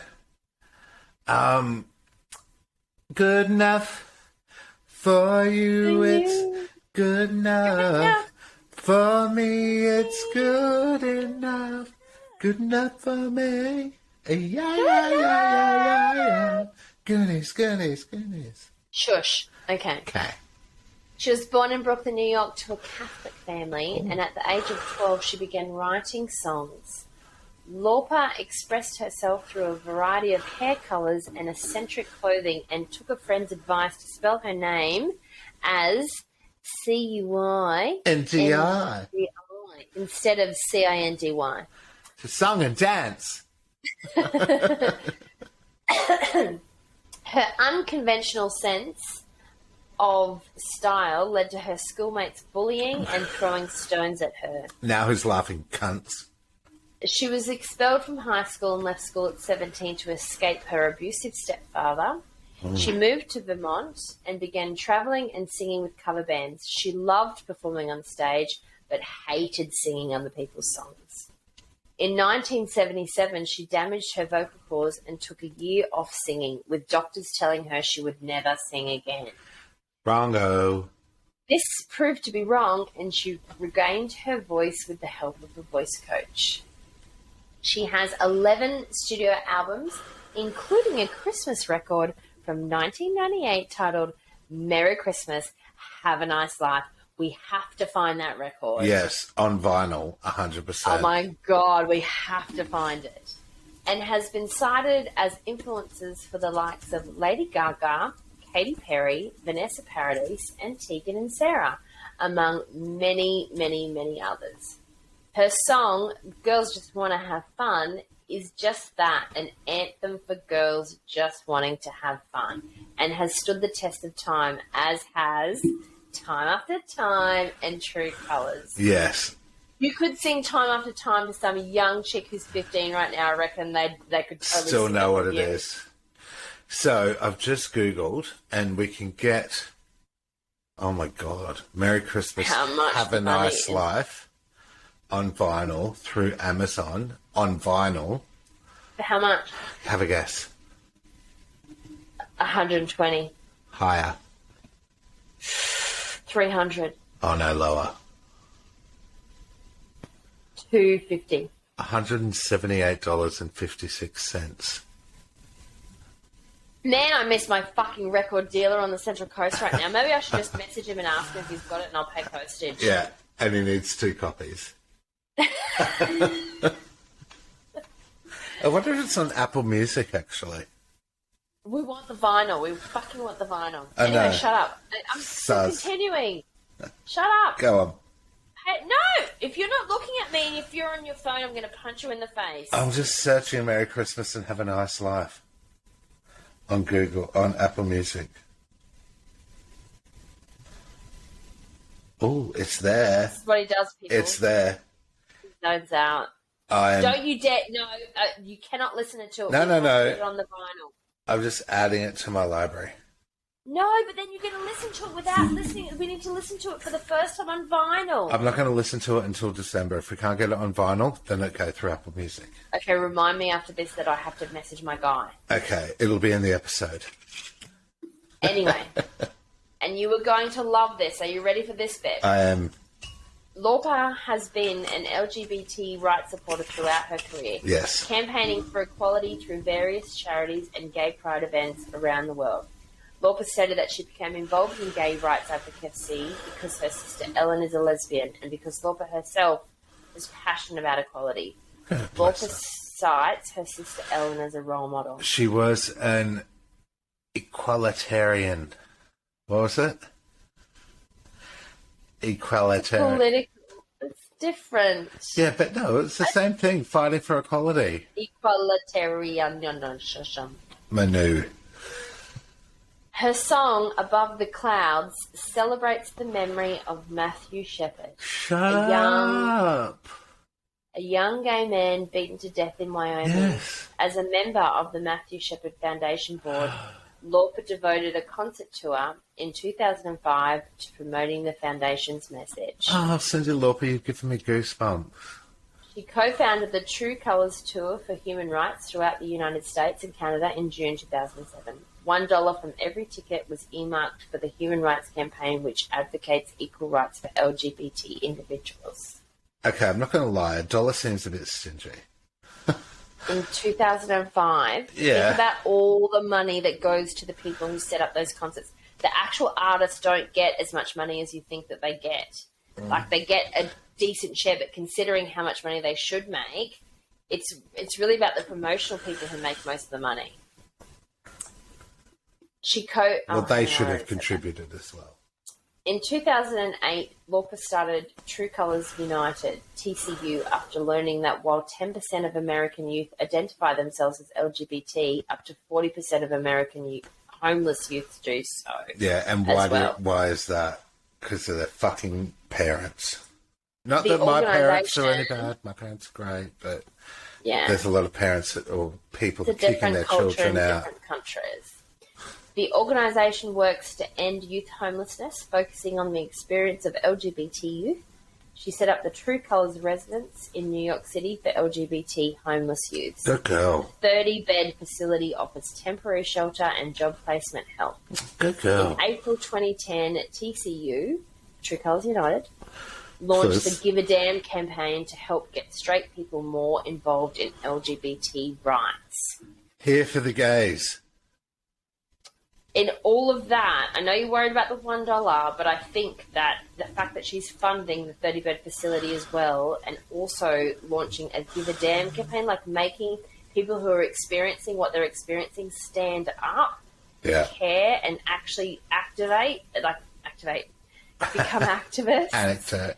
Good enough for you, it's good enough. For me, it's good enough. Good enough for me. Yeah. Goonies. Shush. Okay. She was born in Brooklyn, New York, to a Catholic family, and at the age of 12, she began writing songs. Lauper expressed herself through a variety of hair colours and eccentric clothing, and took a friend's advice to spell her name as C-U-I N-D-I. instead of C-I-N-D-Y. To song and dance. Her unconventional sense of style led to her schoolmates bullying and throwing stones at her. Now who's laughing, cunts? She was expelled from high school and left school at 17 to escape her abusive stepfather. She moved to Vermont and began travelling and singing with cover bands. She loved performing on stage, but hated singing other people's songs. In 1977, she damaged her vocal cords and took a year off singing, with doctors telling her she would never sing again. Wrongo. This proved to be wrong, and she regained her voice with the help of a voice coach. She has 11 studio albums, including a Christmas record from 1998 titled Merry Christmas, Have a Nice Life. We have to find that record. Yes, on vinyl, 100%. Oh my God, we have to find it. And has been cited as influences for the likes of Lady Gaga, Katy Perry, Vanessa Paradis, and Tegan and Sarah, among many, many, many others. Her song, Girls Just Want to Have Fun, is just that, an anthem for girls just wanting to have fun, and has stood the test of time, as has Time After Time and True Colours. Yes. You could sing Time After Time to some young chick who's 15 right now. I reckon they could totally still sing know it what with it you. is. So I've just Googled, and we can get, oh my God, Merry Christmas, How much Have a money Nice is- Life on vinyl through Amazon on vinyl. For how much? Have a guess. 120. Higher. 300. Oh no, lower. 250. $178.56. Man, I miss my fucking record dealer on the Central Coast right now. Maybe I should just message him and ask him if he's got it, and I'll pay postage. Yeah, and he needs 2 copies. I wonder if it's on Apple Music, actually. We want the vinyl. We fucking want the vinyl. I Anyway, know. shut up. I'm still Sus. continuing. Shut up. Go on. Hey, no! If you're not looking at me and if you're on your phone, I'm going to punch you in the face. I'm just searching Merry Christmas and Have a Nice Life on Google, on Apple Music. Oh, it's there. This is what he does, people. It's there. Zones out. I'm Don't you dare. No, you cannot listen to it. No, We no, want no. to put it on the vinyl. I'm just adding it to my library. No, but then you're going to listen to it without listening. We need to listen to it for the first time on vinyl. I'm not going to listen to it until December. If we can't get it on vinyl, then it go through Apple Music. Okay, remind me after this that I have to message my guy. Okay, it'll be in the episode. Anyway, and you were going to love this. Are you ready for this bit? I am, Lauper has been an LGBT rights supporter throughout her career, yes. campaigning for equality through various charities and gay pride events around the world. Lauper stated that she became involved in gay rights advocacy because her sister Ellen is a lesbian and because Lauper herself is passionate about equality. Bless Lauper her. cites her sister Ellen as a role model. She was an equalitarian. What was it? Equalitarian. Political. It's different. Yeah, but no, it's the same thing, fighting for equality. Equalitarian. Manu. Her song, Above the Clouds, celebrates the memory of Matthew Shepard, Shut young- up. a young gay man beaten to death in Wyoming. Yes. As a member of the Matthew Shepard Foundation Board, Lauper devoted a concert tour in 2005 to promoting the foundation's message. Oh, Cyndi Lauper, you've given me goosebumps. She co-founded the True Colours Tour for Human Rights throughout the United States and Canada in June 2007. $1 from every ticket was earmarked for the Human Rights Campaign, which advocates equal rights for LGBT individuals. Okay, I'm not going to lie. $1 seems a bit stingy. In 2005, Yeah. think about all the money that goes to the people who set up those concerts. The actual artists don't get as much money as you think that they get. Like, they get a decent share, but considering how much money they should make, it's really about the promotional people who make most of the money. They should have contributed as well. In 2008, Lauper started True Colours United, TCU, after learning that while 10% of American youth identify themselves as LGBT, up to 40% of American homeless youth do so. Yeah, and why is that? Because of their fucking parents. Not The that my parents are any organisation- bad. My parents are great, but Yeah. there's a lot of parents or people It's a kicking different their culture children in out. different countries. The organisation works to end youth homelessness, focusing on the experience of LGBT youth. She set up the True Colours residence in New York City for LGBT homeless youths. Good girl. The 30-bed facility offers temporary shelter and job placement help. Good girl. In April 2010, TCU, True Colours United, launched the Give a Damn campaign to help get straight people more involved in LGBT rights. Here for the gays. In all of that, I know you're worried about the $1, but I think that the fact that she's funding the 30-bed facility as well, and also launching a Give a Damn campaign, like making people who are experiencing what they're experiencing stand up, care, and actually become activists.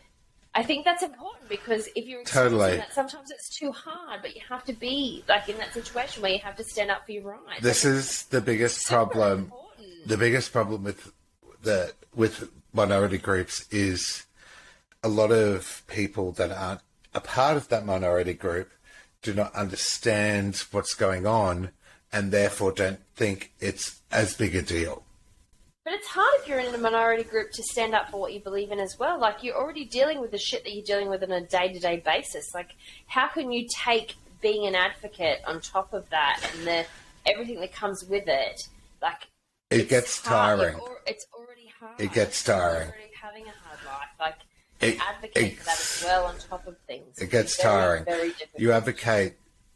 I think that's important because if you're experiencing that, sometimes it's too hard, but you have to be like in that situation where you have to stand up for your rights. This is the biggest problem. Important. The biggest problem with minority groups is a lot of people that aren't a part of that minority group do not understand what's going on and therefore don't think it's as big a deal. But it's hard if you're in a minority group to stand up for what you believe in as well. Like, you're already dealing with the shit that you're dealing with on a day-to-day basis. Like, how can you take being an advocate on top of that and everything that comes with it? Like, it gets tiring. It's already hard. It gets tiring. You're already having a hard life. Like, advocate for that as well on top of things. It gets tiring. Very difficult. You advocate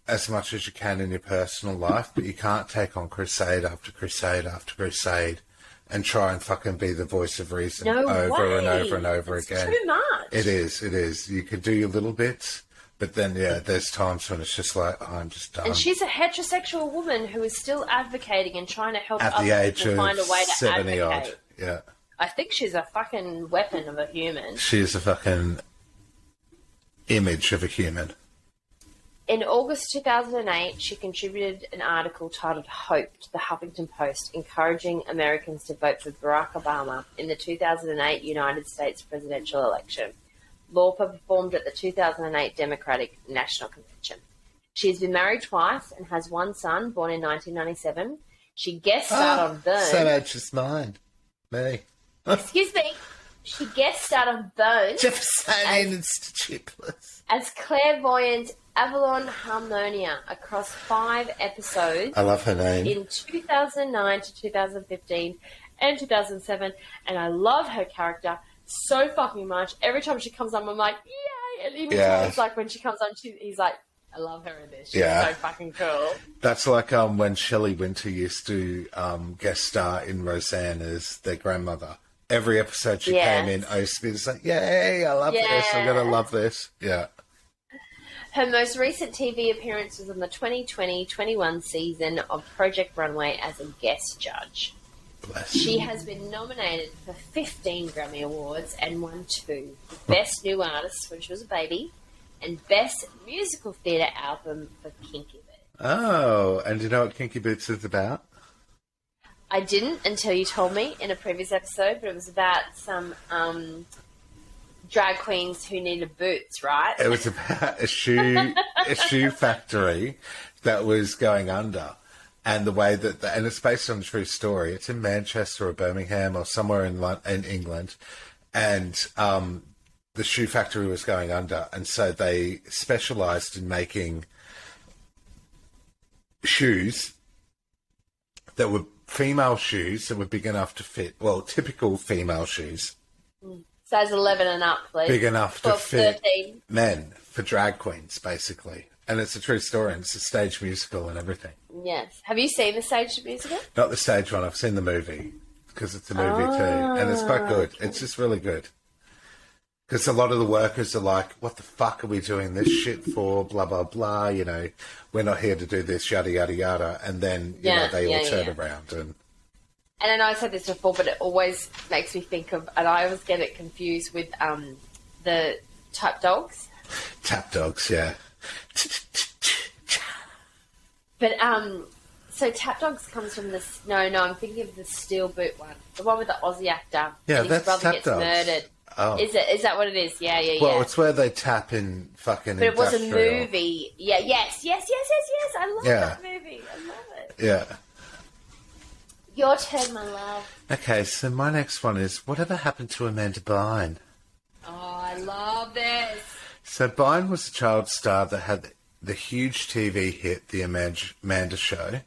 as much as you can in your personal life, but you can't take on crusade after crusade after crusade and try and fucking be the voice of reason over and over and over again. Too much. It is. You can do your little bits, but then, there's times when it's just like, oh, I'm just done. And she's a heterosexual woman who is still advocating and trying to help at the age people of find a way to 70 advocate. odd. Yeah. I think she's a fucking weapon of a human. She's a fucking image of a human. In August 2008, she contributed an article titled Hope to the Huffington Post, encouraging Americans to vote for Barack Obama in the 2008 United States presidential election. Lauper performed at the 2008 Democratic National Convention. She has been married twice and has one son, born in 1997. She guest starred on Burn. Same age as mine. Me. Excuse me. She guest starred on Burn. Jeffersonian and Stupidless. As clairvoyant Avalon Harmonia across 5 episodes. I love her name. In 2009 to 2015 and 2007. And I love her character so fucking much. Every time she comes on, I'm like, yay! And even Tom's like, when she comes on, he's like, I love her in this. She's so fucking cool. That's like when Shelley Winter used to guest star in Roseanne as their grandmother. Every episode she came in, I used to be just like, yay, I love this. I'm going to love this. Yeah. Her most recent TV appearance was on the 2020-21 season of Project Runway as a guest judge. She has been nominated for 15 Grammy Awards and won 2. Best New Artist when she was a baby, and Best Musical Theatre Album for Kinky Boots. Oh, and do you know what Kinky Boots is about? I didn't until you told me in a previous episode, but it was about some drag queens who needed boots, right? It was about a shoe factory that was going under. And the way that, and it's based on a true story. It's in Manchester or Birmingham or somewhere in England. And the shoe factory was going under. And so they specialised in making shoes that were female shoes that were big enough to fit, well, typical female shoes. Size 11 and up, please. Big enough 12, to fit 13. Men, for drag queens, basically. And it's a true story, and it's a stage musical and everything. Yes. Have you seen the stage musical? Not the stage one. I've seen the movie, because it's a movie too. And it's quite good. Okay. It's just really good. Because a lot of the workers are like, what the fuck are we doing this shit for? Blah, blah, blah. You know, we're not here to do this, yada, yada, yada. And then, you know, they all turn around. And I know I said this before, but it always makes me think of, and I always get it confused with the Tap Dogs. Tap Dogs, yeah. But, so Tap Dogs comes from this, no, I'm thinking of the Steel Boot one. The one with the Aussie actor. Yeah, and that's his brother Tap gets Dogs. murdered. Oh. Is that what it is? Yeah. Well, it's where they tap in fucking But it was a industrial. movie. Yeah, yes. I love that movie. I love it. Yeah. Your turn, my love. Okay, so my next one is, whatever happened to Amanda Bynes? Oh, I love love this. So Bynes was a child star that had the huge TV hit The Amanda Show,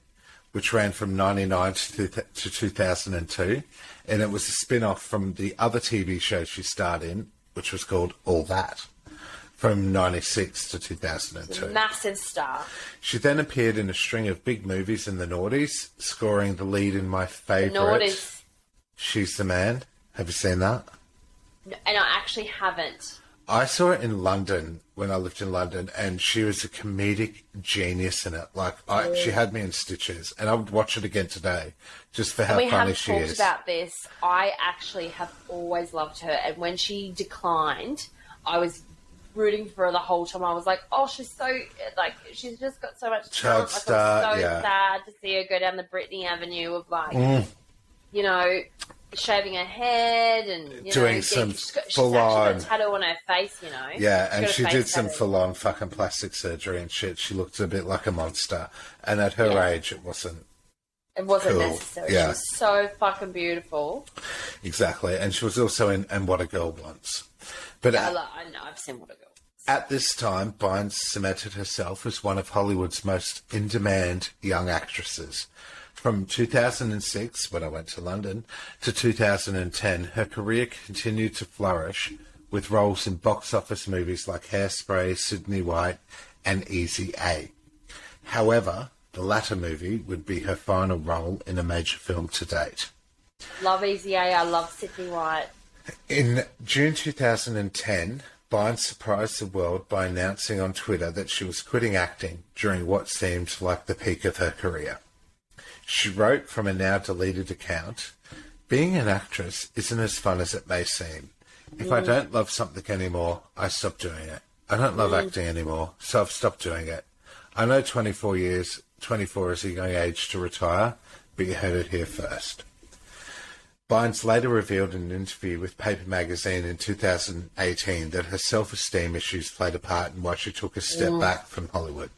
which ran from 1999 to 2002, and it was a spin-off from the other TV show she starred in, which was called All That, from 1996 to 2002. Massive star. She then appeared in a string of big movies in the noughties, scoring the lead in my favourite, She's the Man. Have you seen that? No, and I actually haven't. I saw it in London when I lived in London, and she was a comedic genius in it. Like, she had me in stitches, and I would watch it again today just for how funny she is. We have talked about this. I actually have always loved her, and when she declined, I was rooting for her the whole time. I was like, oh, she's so, like, she's just got so much child talent. star, I was so sad to see her go down the Britney Avenue of, like, you know, shaving her head and doing some full on. She's got a tattoo on her face, you know. Yeah, and she did some full on fucking plastic surgery and shit. She looked a bit like a monster, and at her age, it wasn't. It wasn't cool. necessary. Yeah. She was so fucking beautiful. Exactly, and she was also in And What a Girl Wants. But I know, I've seen What a Girl. At this time, Bynes cemented herself as one of Hollywood's most in-demand young actresses. From 2006, when I went to London, to 2010, her career continued to flourish with roles in box office movies like Hairspray, Sydney White, and Easy A. However, the latter movie would be her final role in a major film to date. Love Easy A, I love Sydney White. In June 2010, Bynes surprised the world by announcing on Twitter that she was quitting acting during what seemed like the peak of her career. She wrote from a now-deleted account, "Being an actress isn't as fun as it may seem. If I don't love something anymore, I stop doing it. I don't love acting anymore, so I've stopped doing it. I know 24 is a young age to retire, but you heard it here first." Bynes later revealed in an interview with Paper Magazine in 2018 that her self-esteem issues played a part in why she took a step back from Hollywood.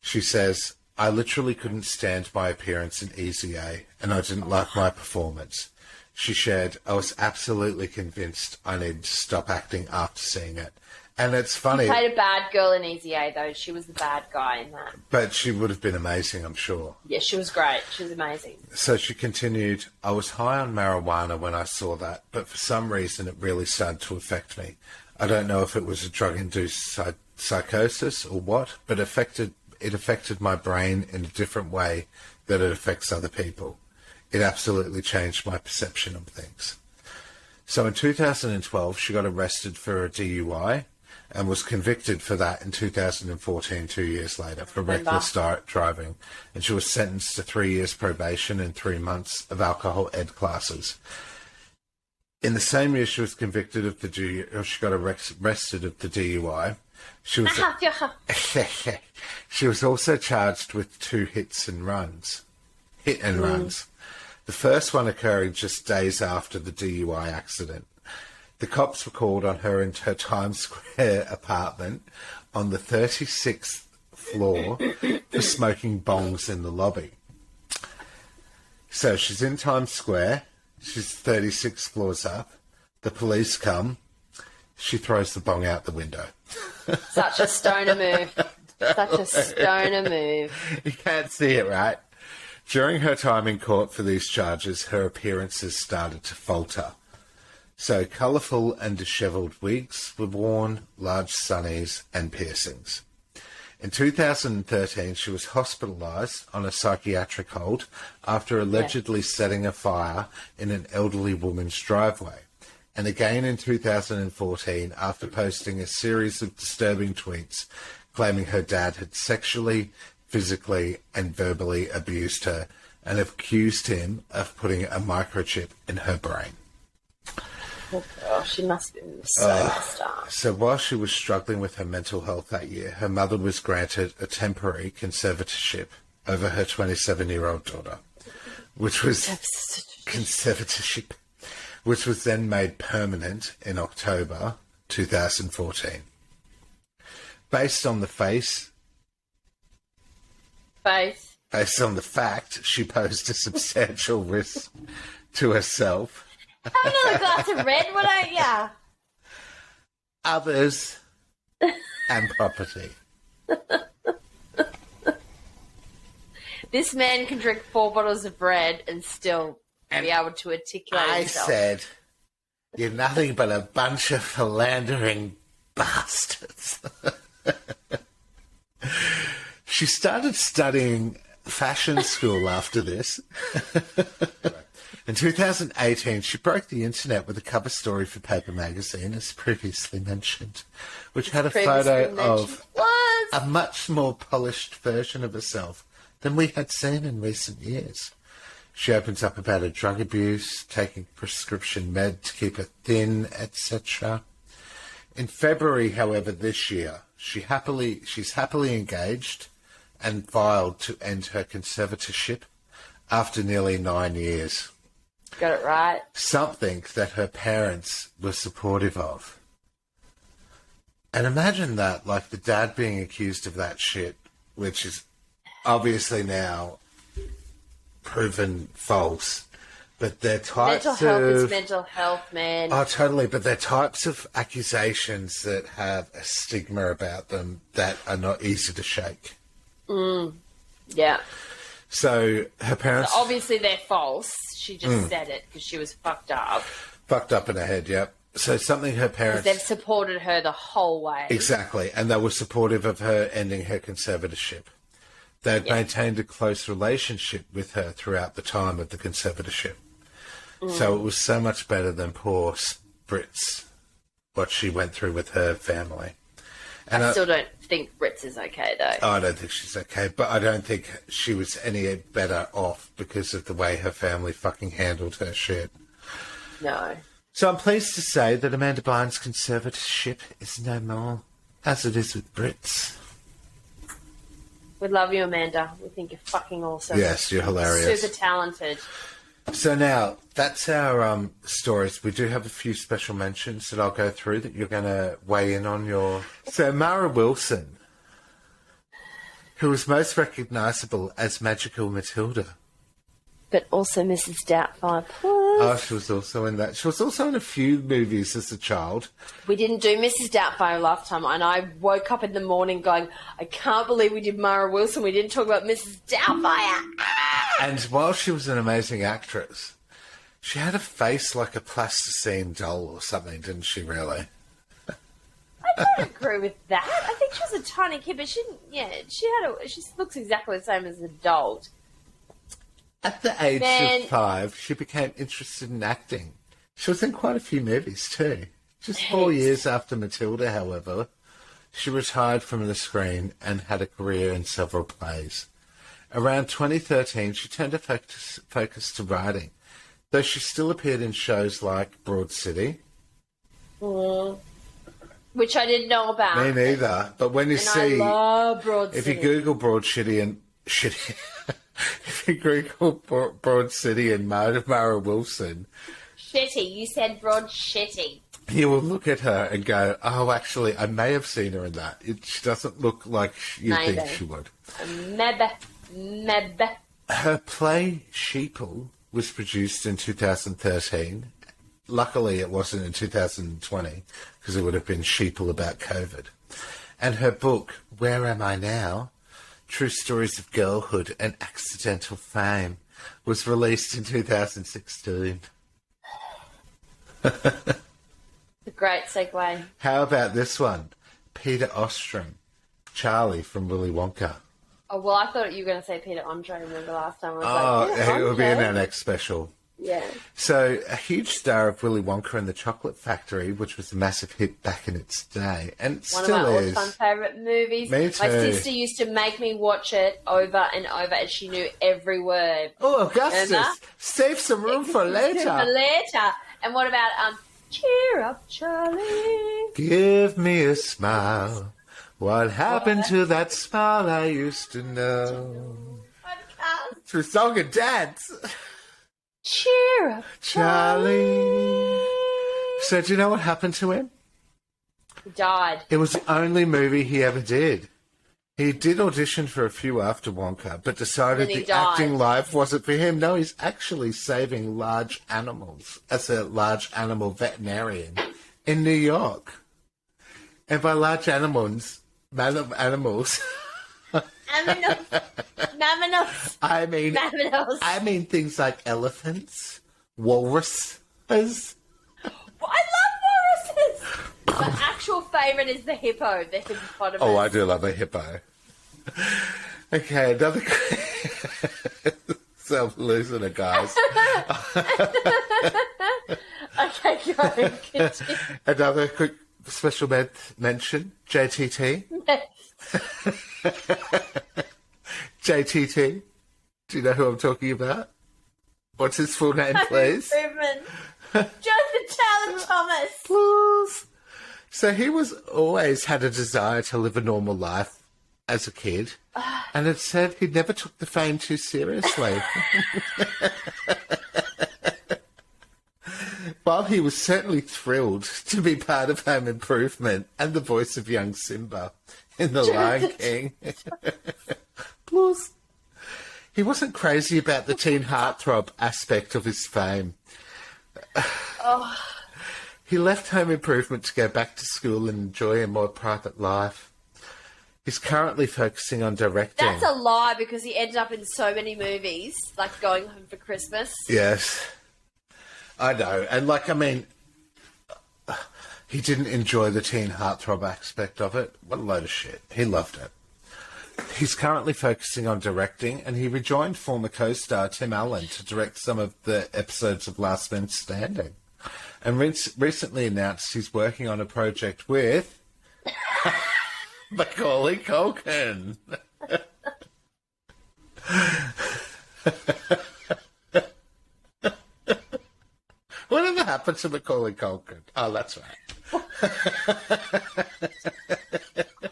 She says, "I literally couldn't stand my appearance in Easy A, and I didn't like my performance." She shared, "I was absolutely convinced I needed to stop acting after seeing it." And it's funny. She played a bad girl in Easy A, though. She was the bad guy in that. But she would have been amazing, I'm sure. Yeah, she was great. She was amazing. So she continued, "I was high on marijuana when I saw that, but for some reason it really started to affect me. I don't know if it was a drug-induced psychosis or what, but it affected my brain in a different way that it affects other people. It absolutely changed my perception of things." So in 2012, she got arrested for a DUI and was convicted for that in 2014, 2 years later, for reckless driving. And she was sentenced to 3 years probation and 3 months of alcohol ed classes. In the same year she was convicted of she got arrested of the DUI. She was also charged with 2 hit and runs. The first one occurring just days after the DUI accident. The cops were called on her in her Times Square apartment on the 36th floor for smoking bongs in the lobby. So she's in Times Square. She's 36 floors up. The police come. She throws the bong out the window. Such a stoner move. Such a stoner move. You can't see it, right? During her time in court for these charges, her appearances started to falter. So colourful and dishevelled wigs were worn, large sunnies and piercings. In 2013, she was hospitalised on a psychiatric hold after allegedly setting a fire in an elderly woman's driveway. And again in 2014 after posting a series of disturbing tweets claiming her dad had sexually, physically and verbally abused her and accused him of putting a microchip in her brain. Oh, gosh, she must have been so messed up. So while she was struggling with her mental health that year, her mother was granted a temporary conservatorship over her 27-year-old daughter, which was conservatorship, which was then made permanent in October 2014. Based on the fact she posed a substantial risk to herself. Have another glass of red, why don't ya? others, and property. This man can drink 4 bottles of bread and still be able to articulate himself. I said, you're nothing but a bunch of philandering bastards. She started studying fashion school after this. In 2018, she broke the internet with a cover story for Paper Magazine, as previously mentioned, which had a photo of a much more polished version of herself than we had seen in recent years. She opens up about her drug abuse, taking prescription med to keep her thin, etc. In February, however, this year, she's happily engaged and filed to end her conservatorship after nearly 9 years. Got it right. Something that her parents were supportive of. And imagine that, like the dad being accused of that shit, which is obviously now proven false. But they're types mental health is mental health, man. Oh, totally. But they're types of accusations that have a stigma about them that are not easy to shake. Yeah. So her parents... So obviously they're false. She just said it because she was fucked up. Fucked up in her head, yep. So something her parents... They've supported her the whole way. Exactly. And they were supportive of her ending her conservatorship. They'd maintained a close relationship with her throughout the time of the conservatorship. So it was so much better than poor Brits, what she went through with her family. And I still don't think Brits is okay, though. I don't think she's okay, but I don't think she was any better off because of the way her family fucking handled her shit. No. So I'm pleased to say that Amanda Bynes' conservatorship is no more, as it is with Brits. We love you, Amanda. We think you're fucking awesome. Yes, you're hilarious. Super talented. So now, that's our stories. We do have a few special mentions that I'll go through that you're going to weigh in on your... So Mara Wilson, who was most recognisable as Magical Matilda. But also Mrs. Doubtfire. Oh, she was also in that. She was also in a few movies as a child. We didn't do Mrs. Doubtfire last time, and I woke up in the morning going, I can't believe we did Mara Wilson. We didn't talk about Mrs. Doubtfire. And while she was an amazing actress, she had a face like a plasticine doll or something, didn't she, really? I don't agree with that. I think she was a tiny kid, but she looks exactly the same as an adult. At the age of 5, she became interested in acting. She was in quite a few movies too. Just 4 years after Matilda, however, she retired from the screen and had a career in several plays. Around 2013, she turned her focus to writing, though she still appeared in shows like Broad City. Which I didn't know about. Me neither. But when you I love Broad if City. you Google Broad City and shitty, if you Google Broad City and Mara Wilson, Shitty. You said Broad Shitty. you will look at her and go, oh, actually, I may have seen her in that. She doesn't look like you think she would. Maybe. Her play Sheeple was produced in 2013. Luckily, it wasn't in 2020, because it would have been Sheeple about COVID. And her book, Where Am I Now? True Stories of Girlhood and Accidental Fame, was released in 2016. A great segue. How about this one? Peter Ostrom, Charlie from Willy Wonka. Oh, well, I thought you were going to say Peter Andre. Remember last time? I was like, it will be in our next special. Yeah. So, a huge star of Willy Wonka and the Chocolate Factory, which was a massive hit back in its day, and it One still of my is. all-time favourite movies. Me too. My sister used to make me watch it over and over, and she knew every word. Oh, Augustus, Remember? save some room for later. For later. And what about Cheer Up, Charlie? Give me a smile. What happened to that smile I used to know? Podcast. Through song and dance. Cheer Up, Charlie. So do you know what happened to him? He died. It was the only movie he ever did. He did audition for a few after Wonka, but decided the acting life wasn't for him. No, he's actually saving large animals as a large animal veterinarian in New York. And by large animals, animals, Mammoths. I mean Mammoths. I mean things like elephants, walruses. I love walruses. My actual favourite is the hippo, the hippopotamus. Oh, I do love a hippo. Okay, another. So I'm losing it, guys. Okay, go. Continue. Another quick special mention: JTT. JTT. Do you know who I'm talking about? What's his full name, please? Improvement. Jonathan Taylor Thomas. Please. So he was always had a desire to live a normal life as a kid, and it said he never took the fame too seriously. While he was certainly thrilled to be part of Home Improvement and the voice of young Simba in The Lion King, plus, he wasn't crazy about the teen heartthrob aspect of his fame. He left Home Improvement to go back to school and enjoy a more private life. He's currently focusing on directing. That's a lie because he ended up in so many movies, like Going Home for Christmas. Yes. I know. And, he didn't enjoy the teen heartthrob aspect of it. What a load of shit. He loved it. He's currently focusing on directing, and he rejoined former co-star Tim Allen to direct some of the episodes of Last Man Standing. And recently announced he's working on a project with Macaulay Culkin. Whatever happened to Macaulay Culkin? Oh, that's right. Oh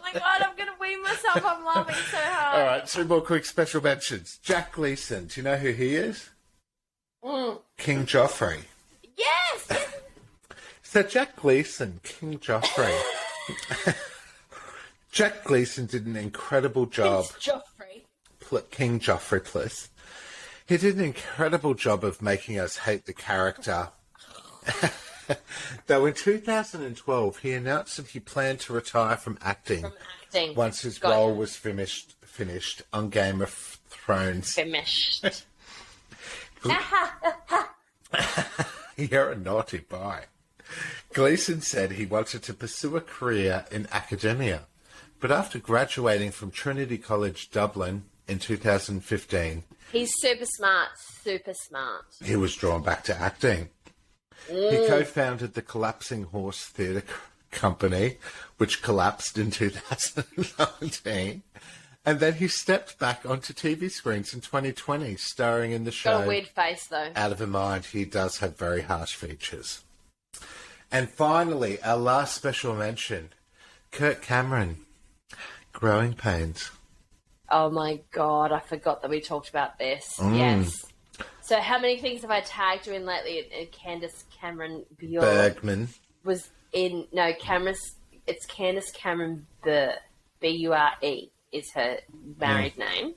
my god, I'm going to wee myself. I'm laughing so hard. All right, 2 more quick special mentions. Jack Gleeson. Do you know who he is? King Joffrey. Yes! So Jack Gleeson, King Joffrey. Jack Gleeson did an incredible job. It's Joffrey. King Joffrey, please. He did an incredible job of making us hate the character. Though in 2012, he announced that he planned to retire from acting. Once his role was finished on Game of Thrones. Finished. You're a naughty boy. Gleeson said he wanted to pursue a career in academia, but after graduating from Trinity College Dublin in 2015... He's super smart, super smart. He was drawn back to acting. He co-founded the Collapsing Horse Theatre Company, which collapsed in 2019. And then he stepped back onto TV screens in 2020, starring in the show... Got a weird face, though. Out of Her Mind. He does have very harsh features. And finally, our last special mention, Kirk Cameron, Growing Pains. Oh my god, I forgot that we talked about this. Yes. So how many things have I tagged you in lately? Candace Cameron Bergman. Was in... No, it's Candace Cameron Bure. B-U-R-E is her married name.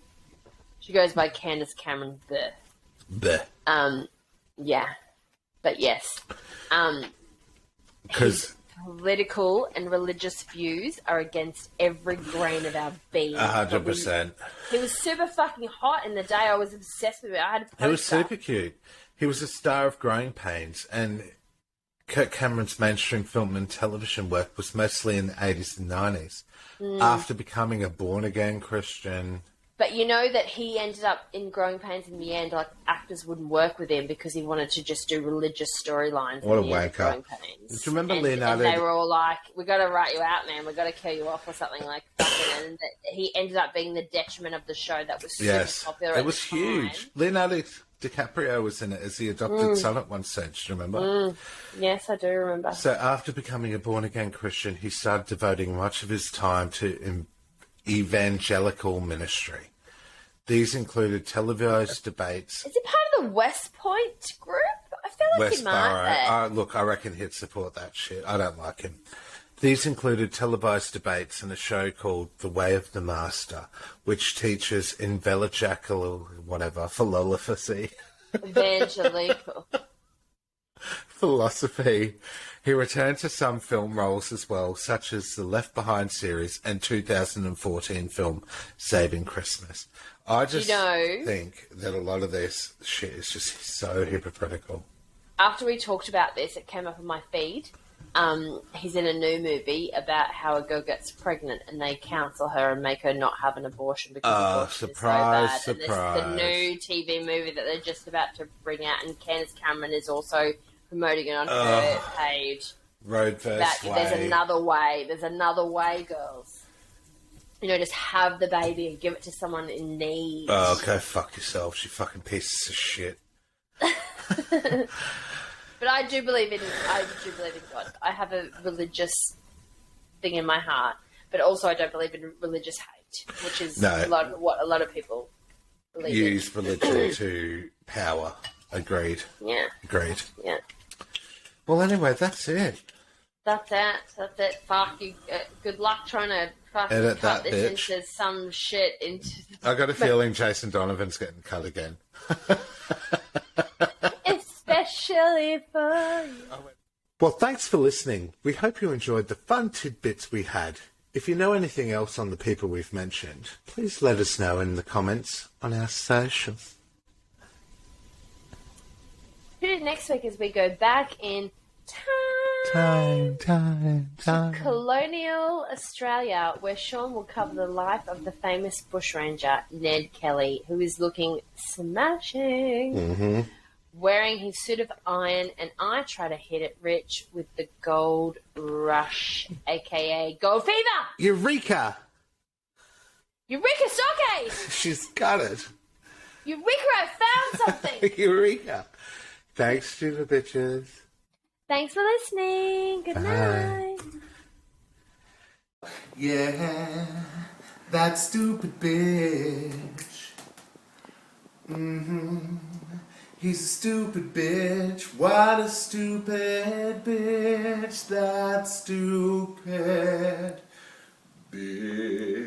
She goes by Candace Cameron Bure. Bure. Yeah. But yes. Because... Political and religious views are against every grain of our being. 100%. He was super fucking hot in the day. I was obsessed with it. I had a poster. He was super cute. He was a star of Growing Pains, and Kirk Cameron's mainstream film and television work was mostly in the 80s and 90s. After becoming a born-again Christian... But you know that he ended up in Growing Pains in the end, like, actors wouldn't work with him because he wanted to just do religious storylines. What a wanker. Do you remember Leonardo? And they were all like, we got to write you out, man. We got to kill you off or something like that. And he ended up being the detriment of the show that was super popular it was huge. Leonardo DiCaprio was in it as the adopted son at one stage, do you remember? Yes, I do remember. So after becoming a born-again Christian, he started devoting much of his time to evangelical ministry. These included televised debates. Is he part of the West Point group? I feel like he might. Look, I reckon he'd support that shit. I don't like him. These included televised debates and a show called The Way of the Master, which teaches evangelical philosophy. Evangelical. philosophy. He returned to some film roles as well, such as the Left Behind series and 2014 film Saving Christmas. I just think that a lot of this shit is just so hypocritical. After we talked about this, it came up on my feed. He's in a new movie about how a girl gets pregnant and they counsel her and make her not have an abortion because abortion is so bad. And this is the new TV movie that they're just about to bring out, and Candace Cameron is also promoting it on her page. Road first way. There's another way. There's another way, girls. You know, just have the baby and give it to someone in need. Oh, go fuck yourself, you fucking pieces of shit. But I do believe in God. I have a religious thing in my heart, but also I don't believe in religious hate, which is what a lot of people believe use religion to power. Agreed. Yeah. Agreed. Yeah. Well, anyway, that's it. That's it. Fuck you. Good luck trying to fucking edit cut that this bitch into some shit. I got a feeling Jason Donovan's getting cut again. Especially for you. Well, thanks for listening. We hope you enjoyed the fun tidbits we had. If you know anything else on the people we've mentioned, please let us know in the comments on our socials. Tune in next week as we go back in time to colonial Australia, where Sean will cover the life of the famous bushranger Ned Kelly, who is looking smashing, wearing his suit of iron, and I try to hit it rich with the gold rush, aka gold fever. Eureka Soke! She's got it. Eureka, I found something. Eureka. Thanks to the bitches. Thanks for listening. Good night. Yeah, that stupid bitch. He's a stupid bitch. What a stupid bitch. That stupid bitch.